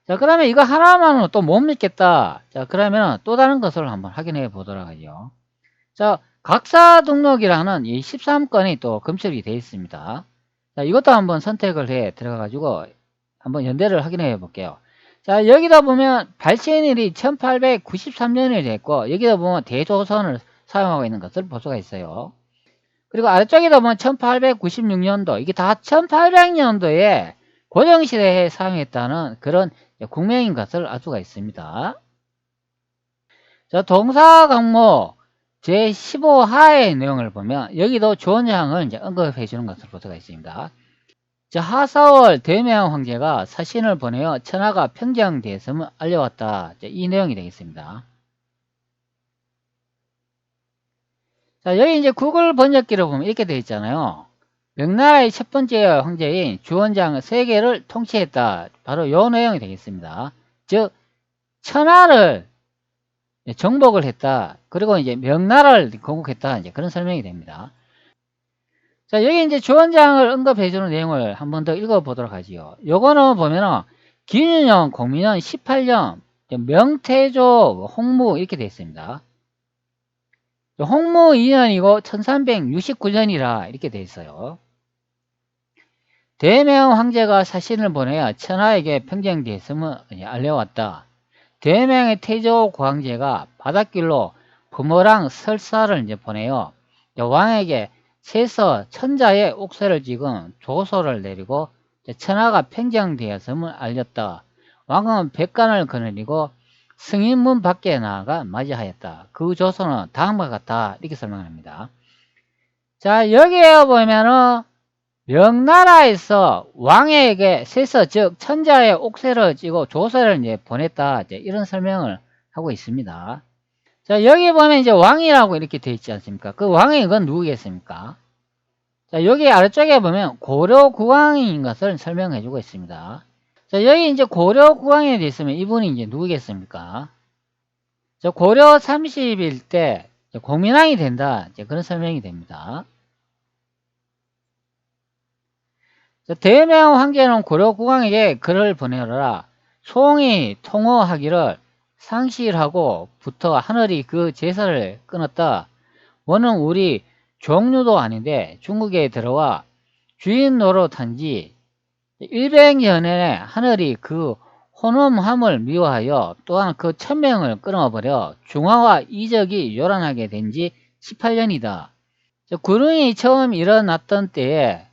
자, 그러면 이거 하나만은 또 못 믿겠다. 자, 그러면 또 다른 것을 한번 확인해 보도록 하죠. 자, 각사 등록이라는 이 13건이 또 검색이 되어 있습니다. 자, 이것도 한번 선택을 해 들어가가지고 한번 연대를 확인해 볼게요. 자, 여기다 보면 발신일이 1893년이 됐고, 여기다 보면 대조선을 사용하고 있는 것을 볼 수가 있어요. 그리고 아래쪽에다 보면 1896년도, 이게 다 1800년도에 고종시대에 사용했다는 그런 국명인 것을 알 수가 있습니다. 자, 동사강목 제15하의 내용을 보면 여기도 주원장을 이제 언급해 주는 것을 볼 수가 있습니다. 자, 하사월 대명 황제가 사신을 보내어 천하가 평정되었음을 알려왔다. 자, 이 내용이 되겠습니다. 자, 여기 이제 구글 번역기를 보면 이렇게 되어 있잖아요. 명나라의 첫 번째 황제인 주원장 세계를 통치했다. 바로 이 내용이 되겠습니다. 즉, 천하를 정복을 했다. 그리고 이제 명나라를 건국했다. 이제 그런 설명이 됩니다. 자, 여기 이제 주원장을 언급해주는 내용을 한 번 더 읽어보도록 하지요. 요거는 보면은, 기윤년, 공민년 18년, 명태조, 홍무 이렇게 되어 있습니다. 홍무 2년이고 1369년이라 이렇게 되어 있어요. 대명 황제가 사신을 보내어 천하에게 평정되었음을 알려왔다. 대명의 태조 고황제가 바닷길로 부모랑 설사를 이제 보내어 왕에게 세서 천자의 옥새를 찍은 조서를 내리고 천하가 평정되었음을 알렸다. 왕은 백관을 거느리고 승인문 밖에 나아가 맞이하였다. 그 조서는 다음과 같다. 이렇게 설명합니다. 자, 여기에 보면은 명나라에서 왕에게 세서 즉 천자의 옥새를 찌고 조서를 이제 보냈다. 이제 이런 설명을 하고 있습니다. 자, 여기 보면 이제 왕이라고 이렇게 되어 있지 않습니까? 그 왕이 이건 누구겠습니까? 자, 여기 아래쪽에 보면 고려국왕인 것을 설명해 주고 있습니다. 자, 여기 이제 고려국왕에 되어 있으면 이분이 이제 누구겠습니까? 자, 고려 30일 때 공민왕이 된다. 이제 그런 설명이 됩니다. 자, 대명 황제는 고려국왕에게 글을 보내라. 송이 통호하기를 상실하고부터 하늘이 그 제사를 끊었다. 원은 우리 종류도 아닌데 중국에 들어와 주인 노릇한 지 100여 년에 하늘이 그 혼엄함을 미워하여 또한 그 천명을 끊어버려 중화와 이적이 요란하게 된 지 18년이다. 구릉이 처음 일어났던 때에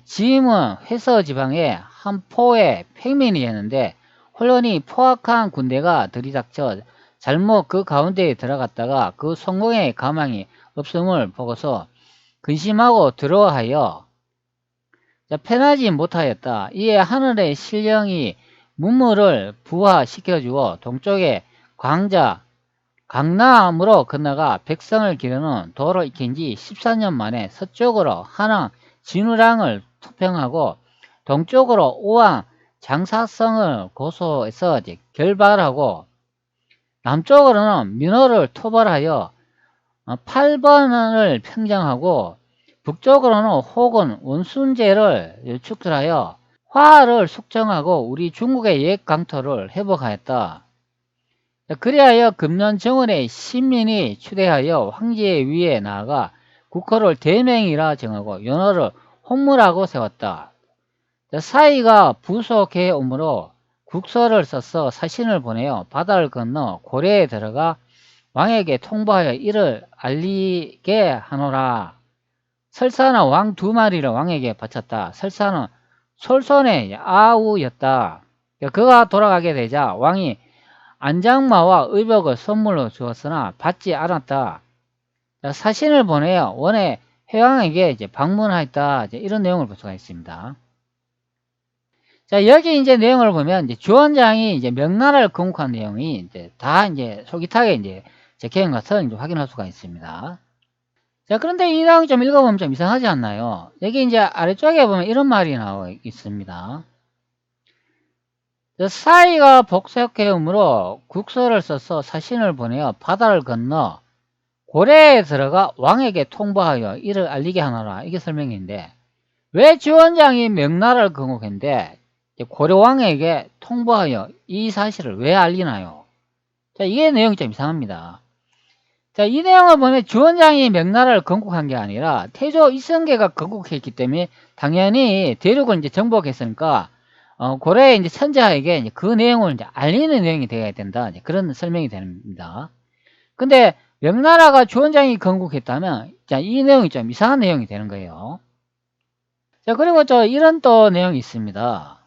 지임은 회서 지방의 한 포의 팽민이었는데 혼란이 포악한 군대가 들이닥쳐 잘못 그 가운데에 들어갔다가 그 성공의 가망이 없음을 보고서 근심하고 두려워하여 편하지 못하였다. 이에 하늘의 신령이 문물을 부화시켜주어 동쪽에 광자 강남으로 건너가 백성을 기르는 도를 익힌 지 14년 만에 서쪽으로 한왕 진우랑을 투평하고 동쪽으로 우왕 장사성을 고소해서 결발하고 남쪽으로는 민호를 토벌하여 8번을 평정하고 북쪽으로는 혹은 원순제를 축출하여 화를 숙정하고 우리 중국의 옛 강토를 회복하였다. 그리하여 금년 정원의 신민이 추대하여 황제 위에 나아가 국호를 대명이라 정하고 연호를 홍무라고 세웠다. 사이가 부속해 오므로 국서를 써서 사신을 보내어 바다를 건너 고려에 들어가 왕에게 통보하여 이를 알리게 하노라. 설사는 왕 2마리를 왕에게 바쳤다. 설사는 솔손의 아우였다. 그가 돌아가게 되자 왕이 안장마와 의복을 선물로 주었으나 받지 않았다. 사신을 보내어 원의 회왕에게 이제 방문하였다. 이런 내용을 볼 수가 있습니다. 자, 여기 이제 내용을 보면 이제 주원장이 이제 명나라를 건국한 내용이 이제 다 이제 솔깃하게 이제 적혀 있는 것을 이제 확인할 수가 있습니다. 자, 그런데 이 내용 좀 읽어보면 좀 이상하지 않나요? 여기 이제 아래쪽에 보면 이런 말이 나와 있습니다. 사이가 복속해오므로 국서를 써서 사신을 보내어 바다를 건너 고래에 들어가 왕에게 통보하여 이를 알리게 하노라. 이게 설명인데 왜 주원장이 명나라를 건국했는데 고려왕에게 통보하여 이 사실을 왜 알리나요? 자, 이게 내용이 좀 이상합니다. 자, 이 내용을 보면 주원장이 명나라를 건국한 게 아니라 태조 이성계가 건국했기 때문에 당연히 대륙을 이제 정복했으니까 고려의 이제 선자에게 이제 그 내용을 이제 알리는 내용이 되어야 된다. 이제 그런 설명이 됩니다. 근데 명나라가 주원장이 건국했다면 자, 이 내용이 좀 이상한 내용이 되는 거예요. 자, 그리고 이런 또 내용이 있습니다.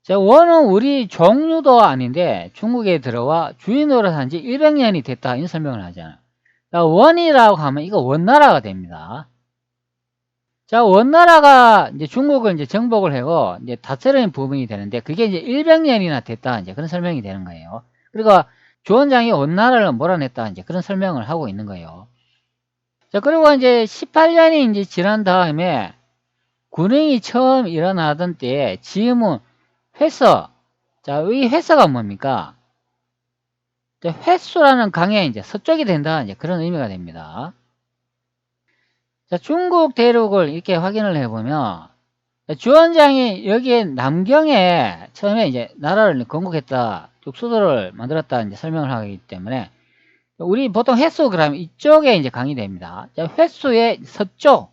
자, 원은 우리 종류도 아닌데 중국에 들어와 주인으로 산 지 100년이 됐다. 이 설명을 하잖아요. 자, 원이라고 하면 이거 원나라가 됩니다. 자, 원나라가 이제 중국을 이제 정복을 하고 이제 다스리는 부분이 되는데 그게 이제 100년이나 됐다. 이제 그런 설명이 되는 거예요. 그리고 주원장이 원나라를 몰아냈다. 이제 그런 설명을 하고 있는 거예요. 자, 그리고 이제 18년이 이제 지난 다음에 군흥이 처음 일어나던 때에 지음은 회서. 자, 이 회서가 뭡니까? 횟수라는 강의 이제 서쪽이 된다. 이제 그런 의미가 됩니다. 자, 중국 대륙을 이렇게 확인을 해보면 주원장이 여기에 남경에 처음에 이제 나라를 건국했다, 수도를 만들었다 이제 설명을 하기 때문에 우리 보통 횟수 그러면 이쪽에 이제 강의됩니다. 자, 횟수의 서쪽,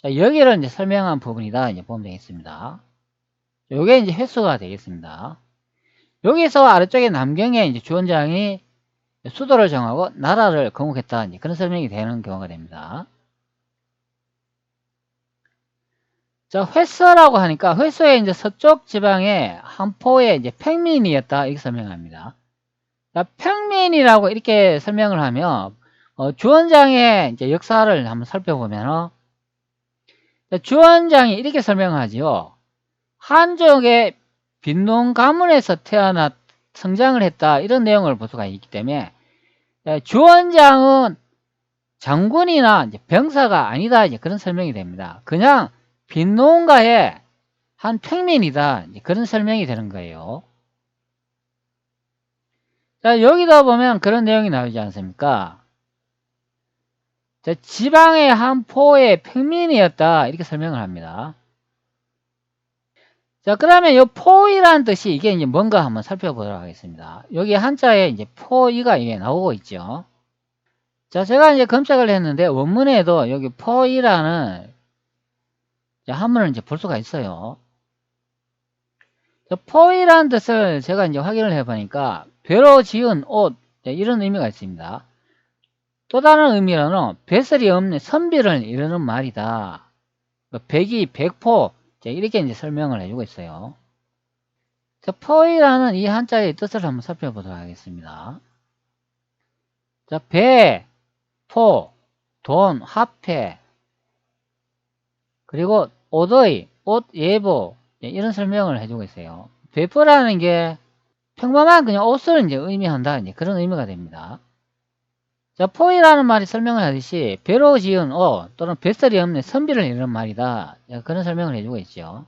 자, 여기를 이제 설명한 부분이다 이제 보면 되겠습니다. 요게 이제 횟수가 되겠습니다. 여기서 아래쪽에 남경에 이제 주원장이 수도를 정하고 나라를 건국했다 이제 그런 설명이 되는 경우가 됩니다. 자, 횟서라고 하니까 횟서의 이제 서쪽 지방의 한 포의 이제 평민이었다 이렇게 설명합니다. 자, 평민이라고 이렇게 설명을 하면 주원장의 이제 역사를 한번 살펴보면 주원장이 이렇게 설명하지요. 한족의 빈농 가문에서 태어나 성장을 했다 이런 내용을 볼 수가 있기 때문에 주원장은 장군이나 이제 병사가 아니다 이제 그런 설명이 됩니다. 그냥 빈농가의 한 평민이다 이제 그런 설명이 되는 거예요. 자, 여기다 보면 그런 내용이 나오지 않습니까? 자, 지방의 한 포의 평민이었다 이렇게 설명을 합니다. 자, 그러면 이 포이라는 뜻이 이게 이제 뭔가 한번 살펴보도록 하겠습니다. 여기 한자에 이제 포이가 이게 나오고 있죠. 자, 제가 이제 검색을 했는데 원문에도 여기 포이라는 한문을 이제 볼 수가 있어요. 자, 포이라는 뜻을 제가 이제 확인을 해보니까 벼로 지은 옷 이런 의미가 있습니다. 또 다른 의미로는 벼슬이 없는 선비를 이르는 말이다. 백이 백포 이렇게 이제 설명을 해주고 있어요. 자, 포이라는 이 한자의 뜻을 한번 살펴보도록 하겠습니다. 자, 배, 포, 돈, 화폐, 그리고 옷의, 옷, 예보 이런 설명을 해주고 있어요. 배포라는 게 평범한 그냥 옷을 이제 의미한다 이제 그런 의미가 됩니다. 자, 포이라는 말이 설명을 하듯이 배로 지은 옷 또는 뱃살이 없는 선비를 이르는 말이다. 그런 설명을 해주고 있죠.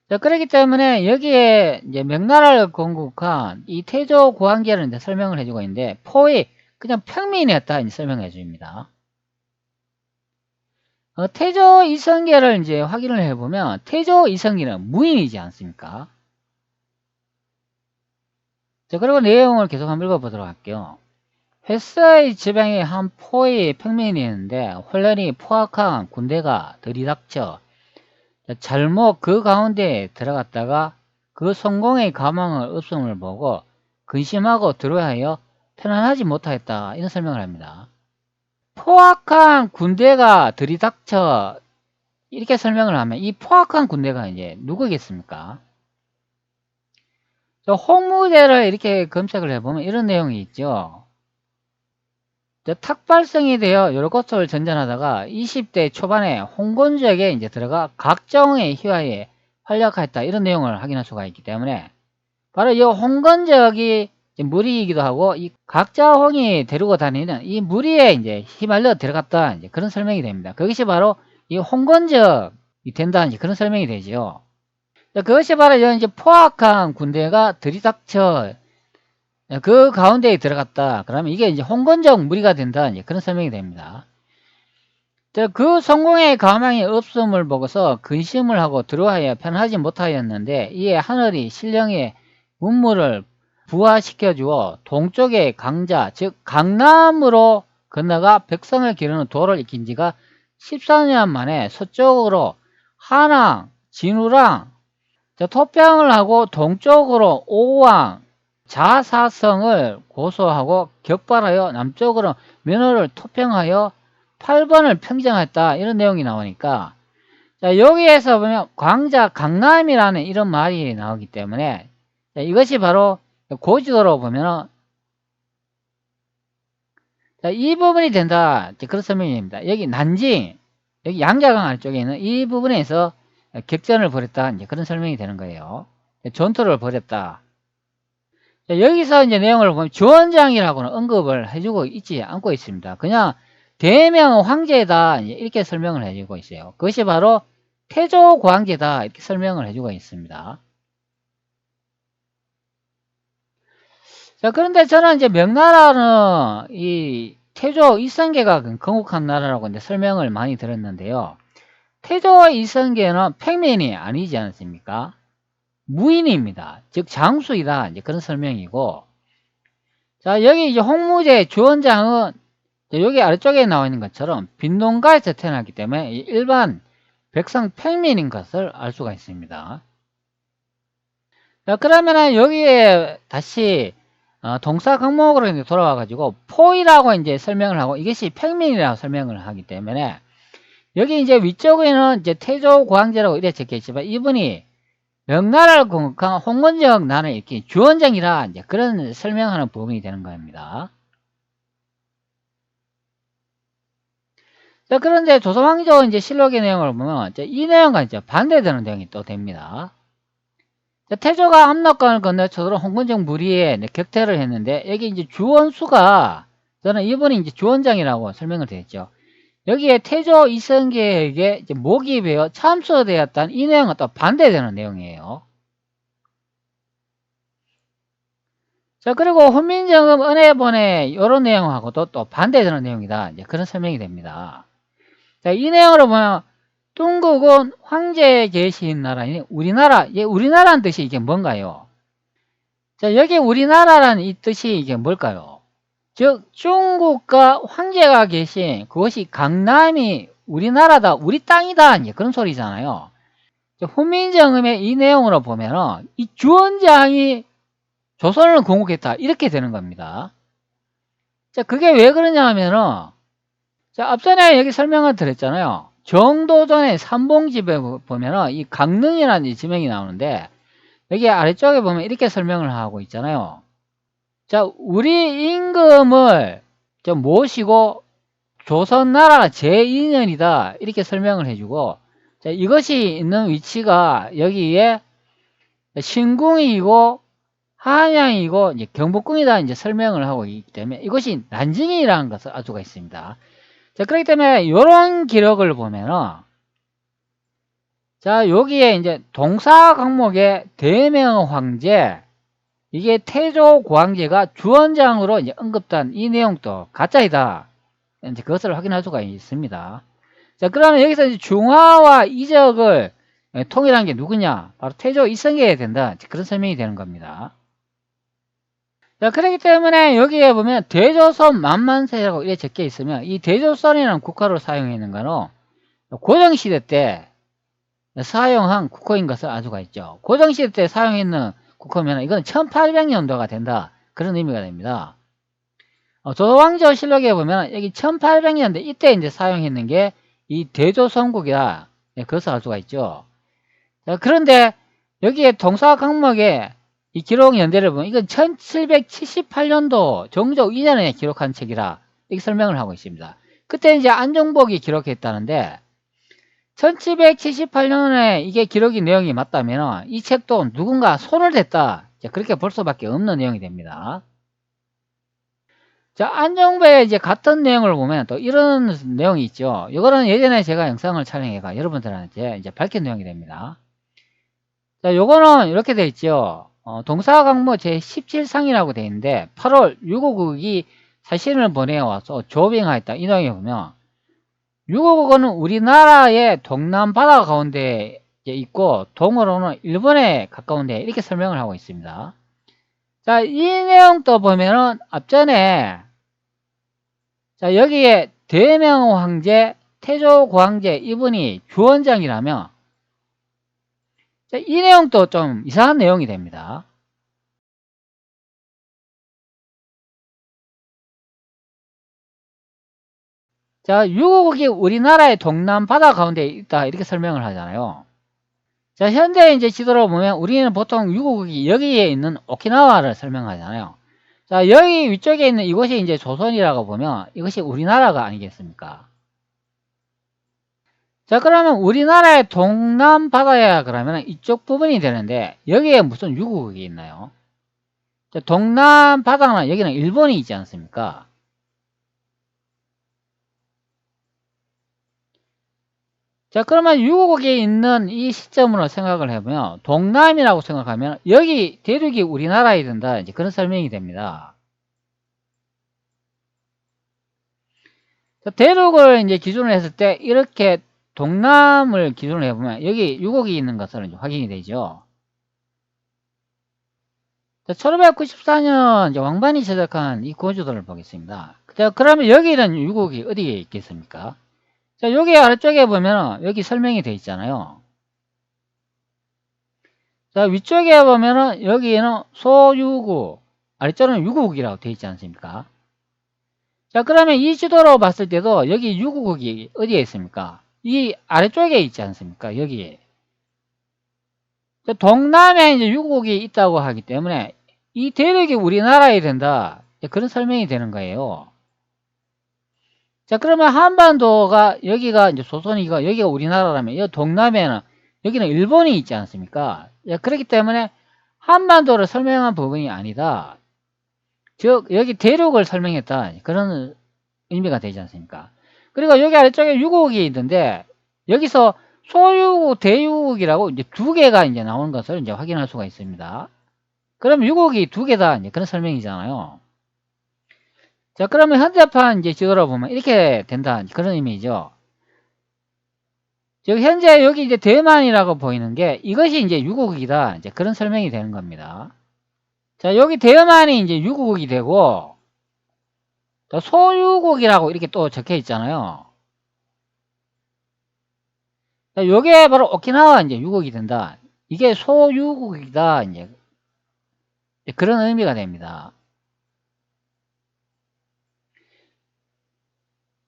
자, 그렇기 때문에 여기에 이제 명나라를 건국한 이 태조 고한계를 이제 설명을 해주고 있는데 포이 그냥 평민이었다 이제 설명해 줍니다. 태조 이성계를 이제 확인을 해보면 태조 이성계는 무인이지 않습니까? 자, 그리고 내용을 계속 한번 읽어보도록 할게요. 횟서의 지방의 한 포의 평민이었는데 혼란이 포악한 군대가 들이닥쳐 잘못 그 가운데에 들어갔다가 그 성공의 가망을 없음을 보고 근심하고 두려워하여 편안하지 못하였다 이런 설명을 합니다. 포악한 군대가 들이닥쳐 이렇게 설명을 하면 이 포악한 군대가 이제 누구겠습니까? 홍무대를 이렇게 검색을 해보면 이런 내용이 있죠. 탁발성이 되어 여러 곳을 전전하다가 20대 초반에 홍건적에 이제 들어가 각종의 희화에 활약하였다 이런 내용을 확인할 수가 있기 때문에 바로 이 홍건적이 무리이기도 하고 이 각자홍이 데리고 다니는 이 무리에 이제 휘말려 들어갔다 이제 그런 설명이 됩니다. 그것이 바로 이 홍건적이 된다 이제 그런 설명이 되죠. 그것이 바로 이제 포악한 군대가 들이닥쳐 그 가운데에 들어갔다. 그러면 이게 이제 홍건적 무리가 된다. 이제 그런 설명이 됩니다. 그 성공의 가망이 없음을 보고서 근심을 하고 두려워하여 편하지 못하였는데 이에 하늘이 신령의 문물을 부화시켜 주어 동쪽의 강자 즉 강남으로 건너가 백성을 기르는 도를 익힌 지가 14년 만에 서쪽으로 한왕, 진우랑 토평을 하고 동쪽으로 오왕, 자사성을 고소하고 격발하여 남쪽으로 면허를 토평하여 8번을 평정했다 이런 내용이 나오니까 자, 여기에서 보면 광자 강남이라는 이런 말이 나오기 때문에 자, 이것이 바로 고지도로 보면 이 부분이 된다 그런 설명입니다. 여기 난징 여기 양자강 아래쪽에 있는 이 부분에서 격전을 벌였다 이제 그런 설명이 되는 거예요. 전투를 벌였다. 여기서 이제 내용을 보면 주원장이라고는 언급을 해주고 있지 않고 있습니다. 그냥 대명 황제다 이렇게 설명을 해주고 있어요. 그것이 바로 태조 고황제다 이렇게 설명을 해주고 있습니다. 자, 그런데 저는 이제 명나라는 이 태조 이성계가 건국한 나라라고 이제 설명을 많이 들었는데요. 태조 이성계는 평민이 아니지 않습니까? 무인입니다. 즉 장수이다 이제 그런 설명이고 자 여기 이제 홍무제 주원장은 여기 아래쪽에 나와 있는 것처럼 빈농가에서 태어났기 때문에 일반 백성 평민인 것을 알 수가 있습니다. 자 그러면은 여기에 다시 동사 강목으로 이제 돌아와 가지고 포이라고 이제 설명을 하고 이것이 평민이라고 설명을 하기 때문에 여기 이제 위쪽에는 이제 태조 고황제라고 이렇게 적혀 있지만 이분이 명나라를 공격한 홍건적 나는 이렇게 주원장이라 이제 그런 설명하는 부분이 되는 겁니다. 자, 그런데 조선왕조 이제 실록의 내용을 보면 이 내용과 이제 반대되는 내용이 또 됩니다. 자, 태조가 압록강을 건너 쳐들어 홍건적 무리에 격퇴를 했는데 여기 이제 주원수가 저는 이분이 이제 주원장이라고 설명을 드렸죠. 여기에 태조 이성계에게 이제 목이 베어 참수되었다는 이 내용은 또 반대되는 내용이에요. 자, 그리고 훈민정음 은혜본의 이런 내용하고도 또 반대되는 내용이다. 이제 그런 설명이 됩니다. 자, 이 내용으로 보면 중국은 황제에 계신 나라니 우리나라, 우리나라는 뜻이 이게 뭔가요? 자, 여기 우리나라라는 이 뜻이 이게 뭘까요? 즉, 중국과 황제가 계신 그것이 강남이 우리나라다, 우리 땅이다, 이제 그런 소리잖아요. 훈민정음의 이 내용으로 보면은 이 주원장이 조선을 공국했다, 이렇게 되는 겁니다. 자, 그게 왜 그러냐 하면은, 자, 앞전에 여기 설명을 드렸잖아요. 정도전의 삼봉집에 보면은 이 강릉이라는 이 지명이 나오는데, 여기 아래쪽에 보면 이렇게 설명을 하고 있잖아요. 자, 우리 임금을 좀 모시고 조선나라 제2년이다, 이렇게 설명을 해주고, 자, 이것이 있는 위치가 여기에 신궁이고 한양이고 이제 경복궁이다, 이제 설명을 하고 있기 때문에 이것이 난징이라는 것을 알 수가 있습니다. 자, 그렇기 때문에 이런 기록을 보면은, 자, 여기에 이제 동사강목의 대명 황제, 이게 태조 고황제가 주원장으로 이제 언급된 이 내용도 가짜이다, 이제 그것을 확인할 수가 있습니다. 자, 그러면 여기서 이제 중화와 이적을 통일한 게 누구냐? 바로 태조 이성계에 된다, 그런 설명이 되는 겁니다. 자, 그렇기 때문에 여기에 보면 대조선 만만세라고 이렇게 적혀 있으면 이 대조선이라는 국화를 사용했는 거는 고정시대 때 사용한 국호인 것을 알 수가 있죠. 고정시대 때 사용했는 국호면 이건 1800년도가 된다, 그런 의미가 됩니다. 조선왕조 실록에 보면 여기 1800년대 이때 이제 사용했는 게 이 대조선국이다, 그것을 알 수가 있죠. 자, 그런데 여기에 동사강목에 이 기록 연대를 보면 이건 1778년도 정조 2년에 기록한 책이라 이렇게 설명을 하고 있습니다. 그때 이제 안종복이 기록했다는데 1778년에 이게 기록이 내용이 맞다면 이 책도 누군가 손을 댔다, 그렇게 볼 수밖에 없는 내용이 됩니다. 자, 안종배의 이제 같은 내용을 보면 또 이런 내용이 있죠. 이거는 예전에 제가 영상을 촬영해가 여러분들한테 이제 밝힌 내용이 됩니다. 자, 요거는 이렇게 돼 있죠. 동사강모 제17상이라고 돼 있는데 8월 유고국이 사신을 보내와서 조빙하였다, 이 내용에 보면 유고국은 우리나라의 동남 바다 가운데 있고 동으로는 일본에 가까운데 이렇게 설명을 하고 있습니다. 자, 이 내용도 보면은 앞전에, 자, 여기에 대명 황제 태조 고황제 이분이 주원장이라면, 자, 이 내용도 좀 이상한 내용이 됩니다. 자, 유고국이 우리나라의 동남 바다 가운데 있다, 이렇게 설명을 하잖아요. 자, 현재 이제 지도로 보면 우리는 보통 유고국이 여기에 있는 오키나와를 설명하잖아요. 자, 여기 위쪽에 있는 이곳이 이제 조선이라고 보면 이것이 우리나라가 아니겠습니까? 자, 그러면 우리나라의 동남 바다야 그러면 이쪽 부분이 되는데 여기에 무슨 유고국이 있나요? 자, 동남 바다는 여기는 일본이 있지 않습니까? 자, 그러면 유고국에 있는 이 시점으로 생각을 해보면 동남이라고 생각하면 여기 대륙이 우리나라에 된다, 이제 그런 설명이 됩니다. 자, 대륙을 이제 기준으로 했을 때 이렇게 동남을 기준으로 해보면 여기 유곡이 있는 것으로 이제 확인이 되죠. 자, 1594년 이제 왕반이 제작한 이 고주도를 보겠습니다. 자, 그러면 여기는 유곡이 어디에 있겠습니까? 자, 여기 아래쪽에 보면 여기 설명이 되어 있잖아요. 자, 위쪽에 보면은 여기는 소유국, 아래쪽은 유국이라고 되어 있지 않습니까? 자, 그러면 이 지도로 봤을 때도 여기 유국이 어디에 있습니까? 이 아래쪽에 있지 않습니까? 여기에. 동남에 이제 유국이 있다고 하기 때문에 이 대륙이 우리나라에 된다. 그런 설명이 되는 거예요. 자, 그러면 한반도가 여기가 이제 조선이가 여기가 우리나라라면 이 동남에는 여기는 일본이 있지 않습니까? 그렇기 때문에 한반도를 설명한 부분이 아니다. 즉 여기 대륙을 설명했다. 그런 의미가 되지 않습니까? 그리고 여기 아래쪽에 유국이 있는데 여기서 소유국, 대유국이라고 이제 두 개가 이제 나오는 것을 이제 확인할 수가 있습니다. 그럼 유국이 두 개다. 이제 그런 설명이잖아요. 자, 그러면 현대판 이제 지도를 보면 이렇게 된다. 그런 의미죠. 즉, 현재 여기 이제 대만이라고 보이는 게 이것이 이제 유국이다. 이제 그런 설명이 되는 겁니다. 자, 여기 대만이 이제 유국이 되고, 또 소유국이라고 이렇게 또 적혀 있잖아요. 자, 요게 바로 오키나와 이제 유국이 된다. 이게 소유국이다. 이제 그런 의미가 됩니다.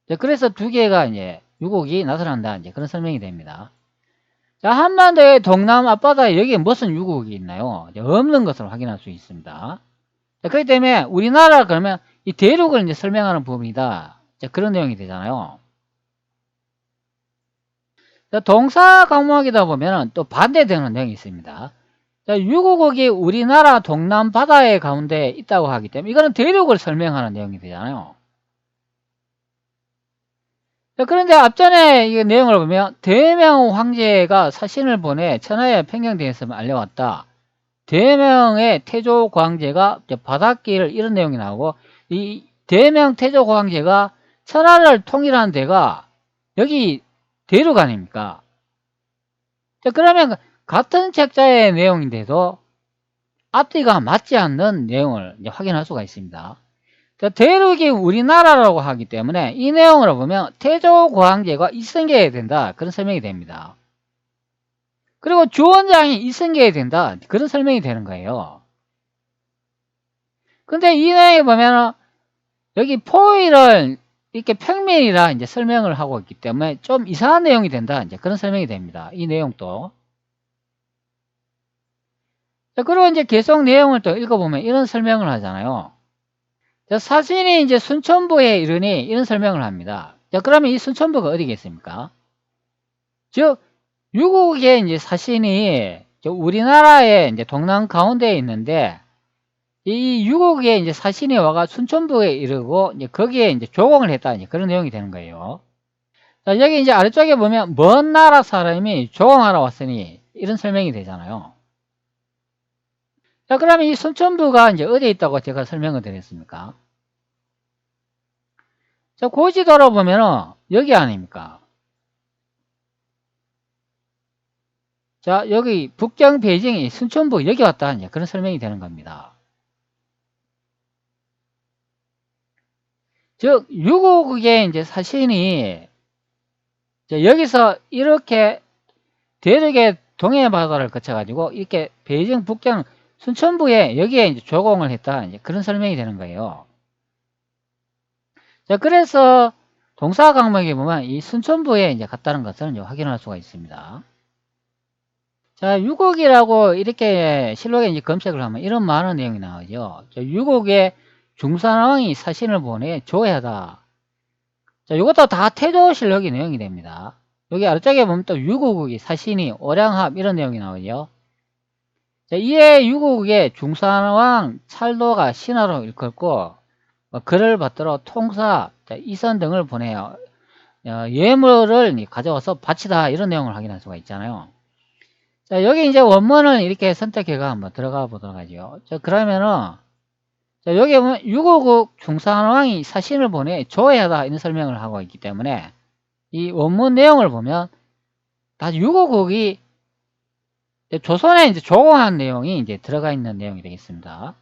자, 그래서 두 개가 이제 유국이 나타난다. 이제 그런 설명이 됩니다. 자, 한반도의 동남 앞바다에 여기에 무슨 유국이 있나요? 없는 것을 확인할 수 있습니다. 자, 그렇기 때문에 우리나라 그러면 이 대륙을 이제 설명하는 부분이다. 자, 그런 내용이 되잖아요. 자, 동사 과목이다 보면 또 반대되는 내용이 있습니다. 자, 유국이 우리나라 동남 바다의 가운데 있다고 하기 때문에 이거는 대륙을 설명하는 내용이 되잖아요. 자, 그런데 앞전에 이 내용을 보면 대명 황제가 사신을 보내 천하의 평경대에서 알려왔다. 대명의 태조광제가 바닷길을 이런 내용이 나오고 이 대명 태조광제가 천하를 통일한 데가 여기 대륙 아닙니까? 자, 그러면 같은 책자의 내용인데도 앞뒤가 맞지 않는 내용을 이제 확인할 수가 있습니다. 자, 대륙이 우리나라라고 하기 때문에 이 내용으로 보면 태조광제가 이승계해야 된다. 그런 설명이 됩니다. 그리고 주원장이 이승계해야 된다. 그런 설명이 되는 거예요. 근데 이 내용에 보면은 여기 포위를 이렇게 평면이라 이제 설명을 하고 있기 때문에 좀 이상한 내용이 된다. 이제 그런 설명이 됩니다. 이 내용도. 자, 그리고 이제 계속 내용을 또 읽어보면 이런 설명을 하잖아요. 자, 사신이 이제 순천부에 이르니 이런 설명을 합니다. 자, 그러면 이 순천부가 어디겠습니까? 즉, 유국의 이제 사신이 우리나라의 이제 동남 가운데에 있는데 이 유국에 이제 사신이 와가 순천부에 이르고 이제 거기에 이제 조공을 했다. 이제 그런 내용이 되는 거예요. 자, 여기 이제 아래쪽에 보면 먼 나라 사람이 조공하러 왔으니 이런 설명이 되잖아요. 자, 그러면 이 순천부가 이제 어디에 있다고 제가 설명을 드렸습니까? 자, 고지도로 보면은 여기 아닙니까? 자, 여기 북경 베이징이 순천부 여기 왔다. 이제 그런 설명이 되는 겁니다. 즉, 유국의 이제 사신이 여기서 이렇게 대륙의 동해 바다를 거쳐가지고 이렇게 베이징 북경 순천부에 여기에 이제 조공을 했다. 이제 그런 설명이 되는 거예요. 자, 그래서 동사 강목에 보면 이 순천부에 이제 갔다는 것을 이제 확인할 수가 있습니다. 자, 유곡이라고 이렇게 실록에 이제 검색을 하면 이런 많은 내용이 나오죠. 자, 유곡의 중산왕이 사신을 보내 조회하다. 자, 이것도 다 태조실록의 내용이 됩니다. 여기 아래쪽에 보면 또 유곡의 사신이 오량합 이런 내용이 나오죠. 자, 이에 유곡의 중산왕 찰도가 신하로 일컫고 그를 받들어 통사, 이선 등을 보내요. 예물을 가져와서 바치다 이런 내용을 확인할 수가 있잖아요. 자, 여기 이제 원문을 이렇게 선택해가 한번 들어가 보도록 하죠. 자, 그러면은, 자, 여기 보면 유고국 중산왕이 사신을 보내 조회하다 이런 설명을 하고 있기 때문에 이 원문 내용을 보면 다 유고국이 조선에 이제 조공한 내용이 이제 들어가 있는 내용이 되겠습니다.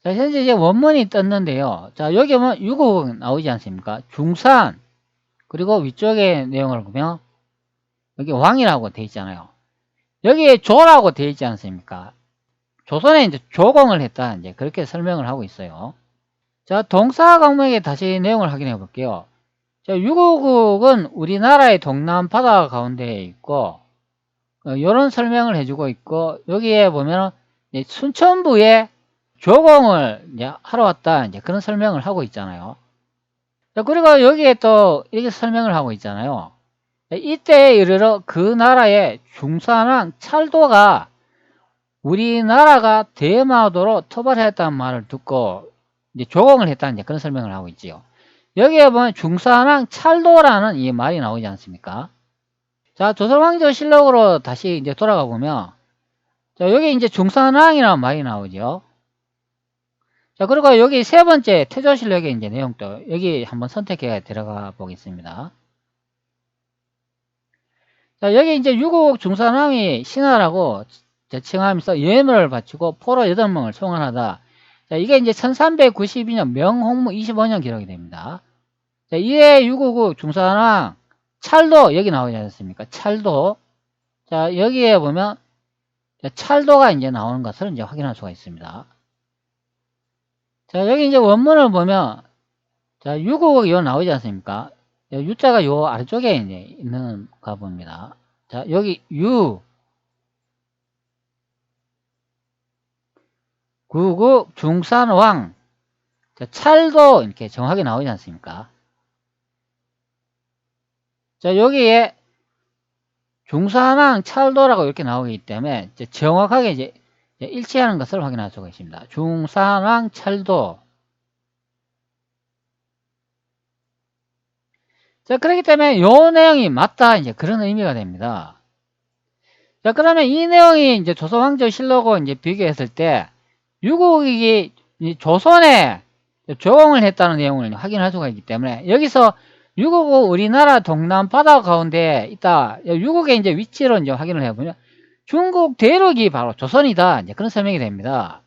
자, 현재 이제 원문이 떴는데요. 자, 여기 보면 유고국 나오지 않습니까? 중산, 그리고 위쪽의 내용을 보면 여기 왕이라고 돼 있잖아요. 여기에 조라고 되어 있지 않습니까? 조선에 이제 조공을 했다. 이제 그렇게 설명을 하고 있어요. 자, 동사 과목에 다시 내용을 확인해 볼게요. 자, 유고국은 우리나라의 동남 바다 가운데에 있고, 요런 설명을 해주고 있고, 여기에 보면은 이제 순천부에 조공을 이제 하러 왔다, 이제 그런 설명을 하고 있잖아요. 자, 그리고 여기에 또 이렇게 설명을 하고 있잖아요. 이때에 이르러 그 나라의 중산왕 찰도가 우리나라가 대마도로 토발했다는 말을 듣고 이제 조공을 했다는 이제 그런 설명을 하고 있지요. 여기에 보면 중산왕 찰도라는 이 말이 나오지 않습니까? 자, 조선왕조실록으로 다시 이제 돌아가 보면, 자, 여기 이제 중산왕이라는 말이 나오죠. 자, 그리고 여기 세 번째 태조실록의 이제 내용도 여기 한번 선택해 들어가 보겠습니다. 자, 여기 이제 유국 중산왕이 신하라고 칭하면서 예물을 바치고 포로 8명을 송환하다. 자, 이게 이제 1392년 명홍무 25년 기록이 됩니다. 자, 이에 유국 중산왕 찰도 여기 나오지 않습니까? 찰도. 자, 여기에 보면 찰도가 이제 나오는 것을 이제 확인할 수가 있습니다. 자, 여기 이제 원문을 보면, 자, 유국이 요 나오지 않습니까? 유자가 요 아래쪽에 이제 있는가 봅니다. 자, 여기 구국 중산왕. 자, 찰도 이렇게 정확하게 나오지 않습니까? 자, 여기에 중산왕 찰도라고 이렇게 나오기 때문에 이제 정확하게 이제 일치하는 것을 확인할 수가 있습니다. 중산왕 찰도. 자, 그렇기 때문에 요 내용이 맞다, 이제 그런 의미가 됩니다. 자, 그러면 이 내용이 이제 조선왕조실록하고 이제 비교했을 때, 유국이 조선에 조공을 했다는 내용을 확인할 수가 있기 때문에, 여기서 유국은 우리나라 동남 바다 가운데 있다. 유국의 이제 위치로 이제 확인을 해보면, 중국 대륙이 바로 조선이다, 이제 그런 설명이 됩니다.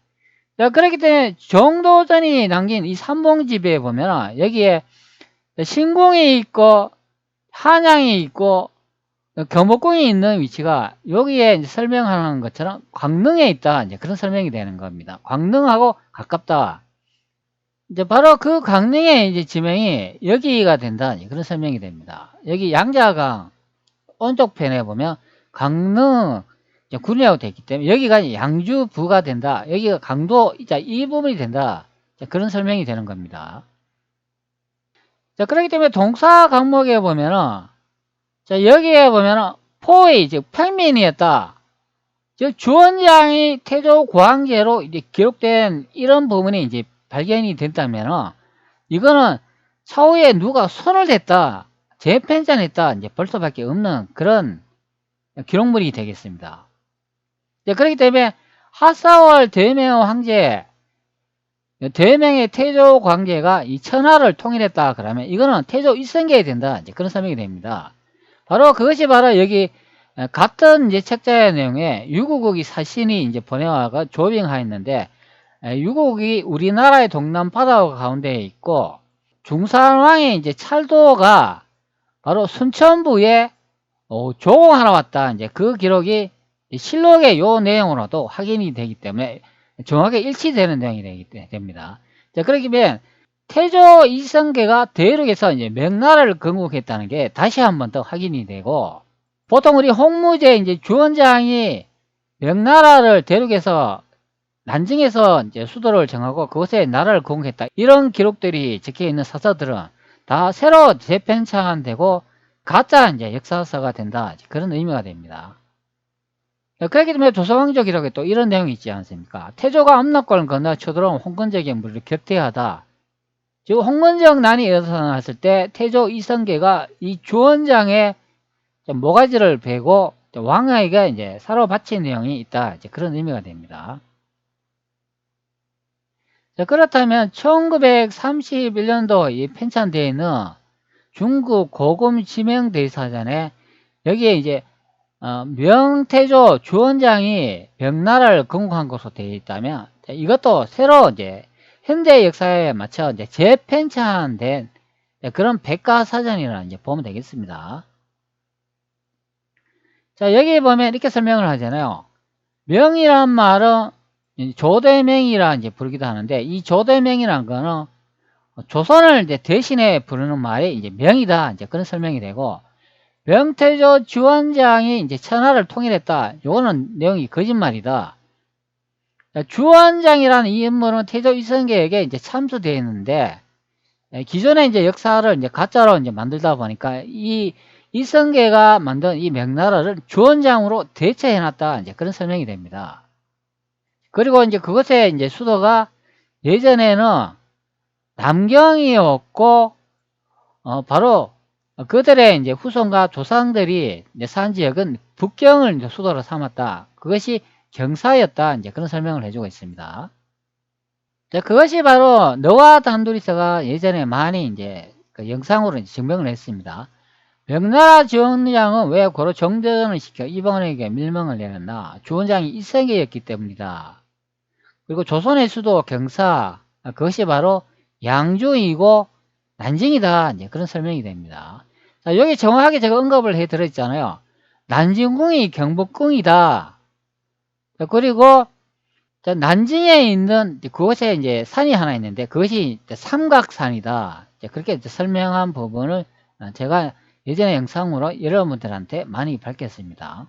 자, 그렇기 때문에 정도전이 남긴 이 삼봉지배에 보면, 여기에 신공이 있고, 한양이 있고, 경복궁이 있는 위치가 여기에 이제 설명하는 것처럼 광릉에 있다, 이제 그런 설명이 되는 겁니다. 광릉하고 가깝다. 이제 바로 그 강릉의 이제 지명이 여기가 된다, 이제 그런 설명이 됩니다. 여기 양자강 오른쪽 편에 보면 강릉 군이라고 되어 있기 때문에 여기가 양주부가 된다. 여기가 강도 이 부분이 된다. 그런 설명이 되는 겁니다. 자, 그렇기 때문에 동사 강목에 보면은, 자, 여기에 보면은 포의 즉 평민이었다. 즉 주원장이 태조 고황제로 이제 기록된 이런 부분이 이제 발견이 됐다면은, 이거는 차후에 누가 손을 댔다, 재편찬했다, 이제 볼 수밖에 없는 그런 기록물이 되겠습니다. 자, 그렇기 때문에 하사월 대명 황제, 대명의 태조 광제가 이 천하를 통일했다 그러면 이거는 태조 이성계에 된다, 이제 그런 설명이 됩니다. 바로 그것이 바로 여기 같은 이제 책자의 내용에 유구국이 사신이 이제 보내와가 조빙하였는데, 유구국이 우리나라의 동남 바다 가운데에 있고, 중산왕의 이제 찰도가 바로 순천부에 조공하러 왔다, 이제 그 기록이 실록의 요 내용으로도 확인이 되기 때문에 정확하게 일치되는 내용이 됩니다. 자, 그렇기 때문에 태조 이성계가 대륙에서 이제 명나라를 건국했다는 게 다시 한 번 더 확인이 되고, 보통 우리 홍무제 이제 주원장이 명나라를 대륙에서 난징에서 이제 수도를 정하고 그곳에 나라를 건국했다, 이런 기록들이 적혀 있는 사서들은 다 새로 재편찬되고 가짜 이제 역사서가 된다, 그런 의미가 됩니다. 그렇기 때문에 조선왕조 기록에 또 이런 내용이 있지 않습니까? 태조가 압록강을 건너 쳐들어온 홍건적의 무리를 격퇴하다. 즉 홍건적 난이 일어났을 때 태조 이성계가 이 주원장의 모가지를 베고 왕에게 이제 사로 바친 내용이 있다, 이제 그런 의미가 됩니다. 자, 그렇다면 1931년도 이 편찬되어 있는 중국 고금 지명대사전에 여기에 이제 명태조 주원장이 명나라를 건국한 것으로 되어 있다면, 이것도 새로 이제 현대 역사에 맞춰 이제 재편찬된 그런 백과사전이라 이제 보면 되겠습니다. 자, 여기 보면 이렇게 설명을 하잖아요. 명이란 말은 조대명이라 이제 부르기도 하는데, 이 조대명이란 거는 조선을 이제 대신에 부르는 말이 이제 명이다, 이제 그런 설명이 되고, 명태조 주원장이 이제 천하를 통일했다. 요거는 내용이 거짓말이다. 주원장이라는 이 인물은 태조 이성계에게 이제 참수되어 있는데, 기존의 이제 역사를 이제 가짜로 이제 만들다 보니까 이 이성계가 만든 이 명나라를 주원장으로 대체해놨다. 이제 그런 설명이 됩니다. 그리고 이제 그것의 이제 수도가 예전에는 남경이었고, 바로 그들의 이제 후손과 조상들이 이제 산 지역은 북경을 이제 수도로 삼았다. 그것이 경사였다. 이제 그런 설명을 해주고 있습니다. 자, 그것이 바로 너와 단둘이서가 예전에 많이 이제 그 영상으로 이제 증명을 했습니다. 명나라 주원장은 왜 고로 정전을 시켜 이방원에게 밀망을 내렸나? 주원장이 이성계였기 때문이다. 그리고 조선의 수도 경사, 그것이 바로 양주이고 난징이다. 이제 그런 설명이 됩니다. 자, 여기 정확하게 제가 언급을 해 드렸잖아요. 난징궁이 경복궁이다. 그리고 난징에 있는 그곳에 이제 산이 하나 있는데 그것이 삼각산이다. 그렇게 설명한 부분을 제가 예전에 영상으로 여러분들한테 많이 밝혔습니다.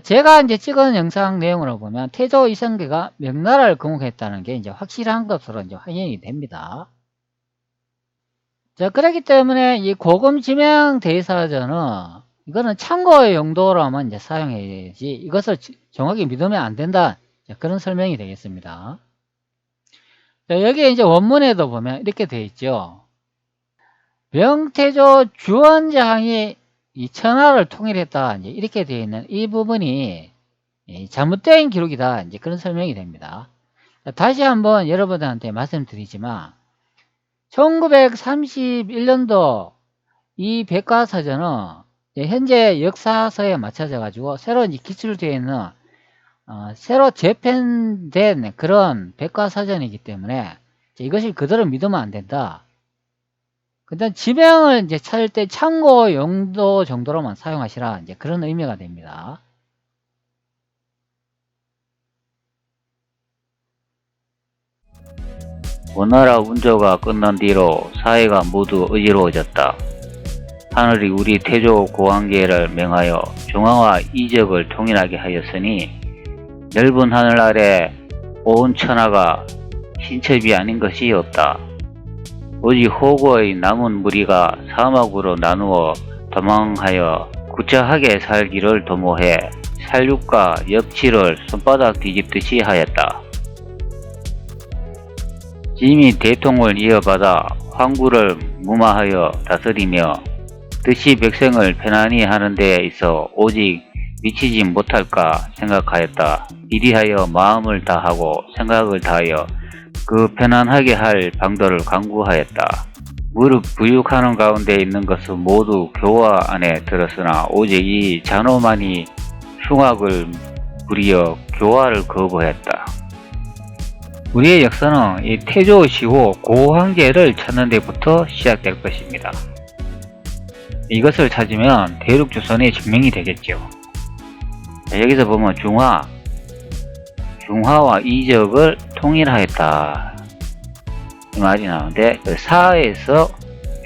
제가 이제 찍은 영상 내용으로 보면 태조 이성계가 명나라를 건국했다는 게 이제 확실한 것으로 이제 확인이 됩니다. 자, 그렇기 때문에 이 고금 지명 대사전은 이거는 참고의 용도로만 이제 사용해야지 이것을 정확히 믿으면 안 된다. 그런 설명이 되겠습니다. 자, 여기에 이제 원문에도 보면 이렇게 되어 있죠. 명태조 주원장이 이 천하를 통일했다. 이제 이렇게 되어 있는 이 부분이 잘못된 기록이다. 이제 그런 설명이 됩니다. 자, 다시 한번 여러분들한테 말씀드리지만 1931년도 이 백과사전은 현재 역사서에 맞춰져 가지고 새로 이제 기술되어 있는 새로 재편된 그런 백과사전이기 때문에 이것을 그대로 믿으면 안 된다. 근데 지명을 이제 찾을 때 참고 용도 정도로만 사용하시라. 이제 그런 의미가 됩니다. 원나라 운조가 끝난 뒤로 사회가 모두 어지러워졌다. 하늘이 우리 태조 고왕계를 명하여 중화와 이적을 통일하게 하였으니 넓은 하늘 아래 온 천하가 신첩이 아닌 것이 없다. 오직 호구의 남은 무리가 사막으로 나누어 도망하여 구차하게 살기를 도모해 살육과 역치를 손바닥 뒤집듯이 하였다. 짐이 대통을 이어받아 황구를 무마하여 다스리며 뜻이 백성을 편안히 하는 데 있어 오직 미치지 못할까 생각하였다. 이리하여 마음을 다하고 생각을 다하여 그 편안하게 할 방도를 강구하였다. 무릎 부육하는 가운데 있는 것은 모두 교화 안에 들었으나 오직 이 잔호만이 흉악을 부리어 교화를 거부했다. 우리의 역사는 이 태조시고 고황제를 찾는 데부터 시작될 것입니다. 이것을 찾으면 대륙조선이 증명이 되겠죠. 여기서 보면 중화와 이적을 통일하였다 이 말이 나오는데 그 사에서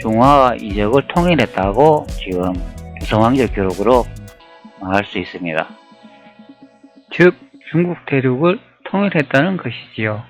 중화와 이적을 통일했다고 지금 조선왕조 기록으로 알 수 있습니다. 즉 중국 대륙을 통일했다는 것이지요.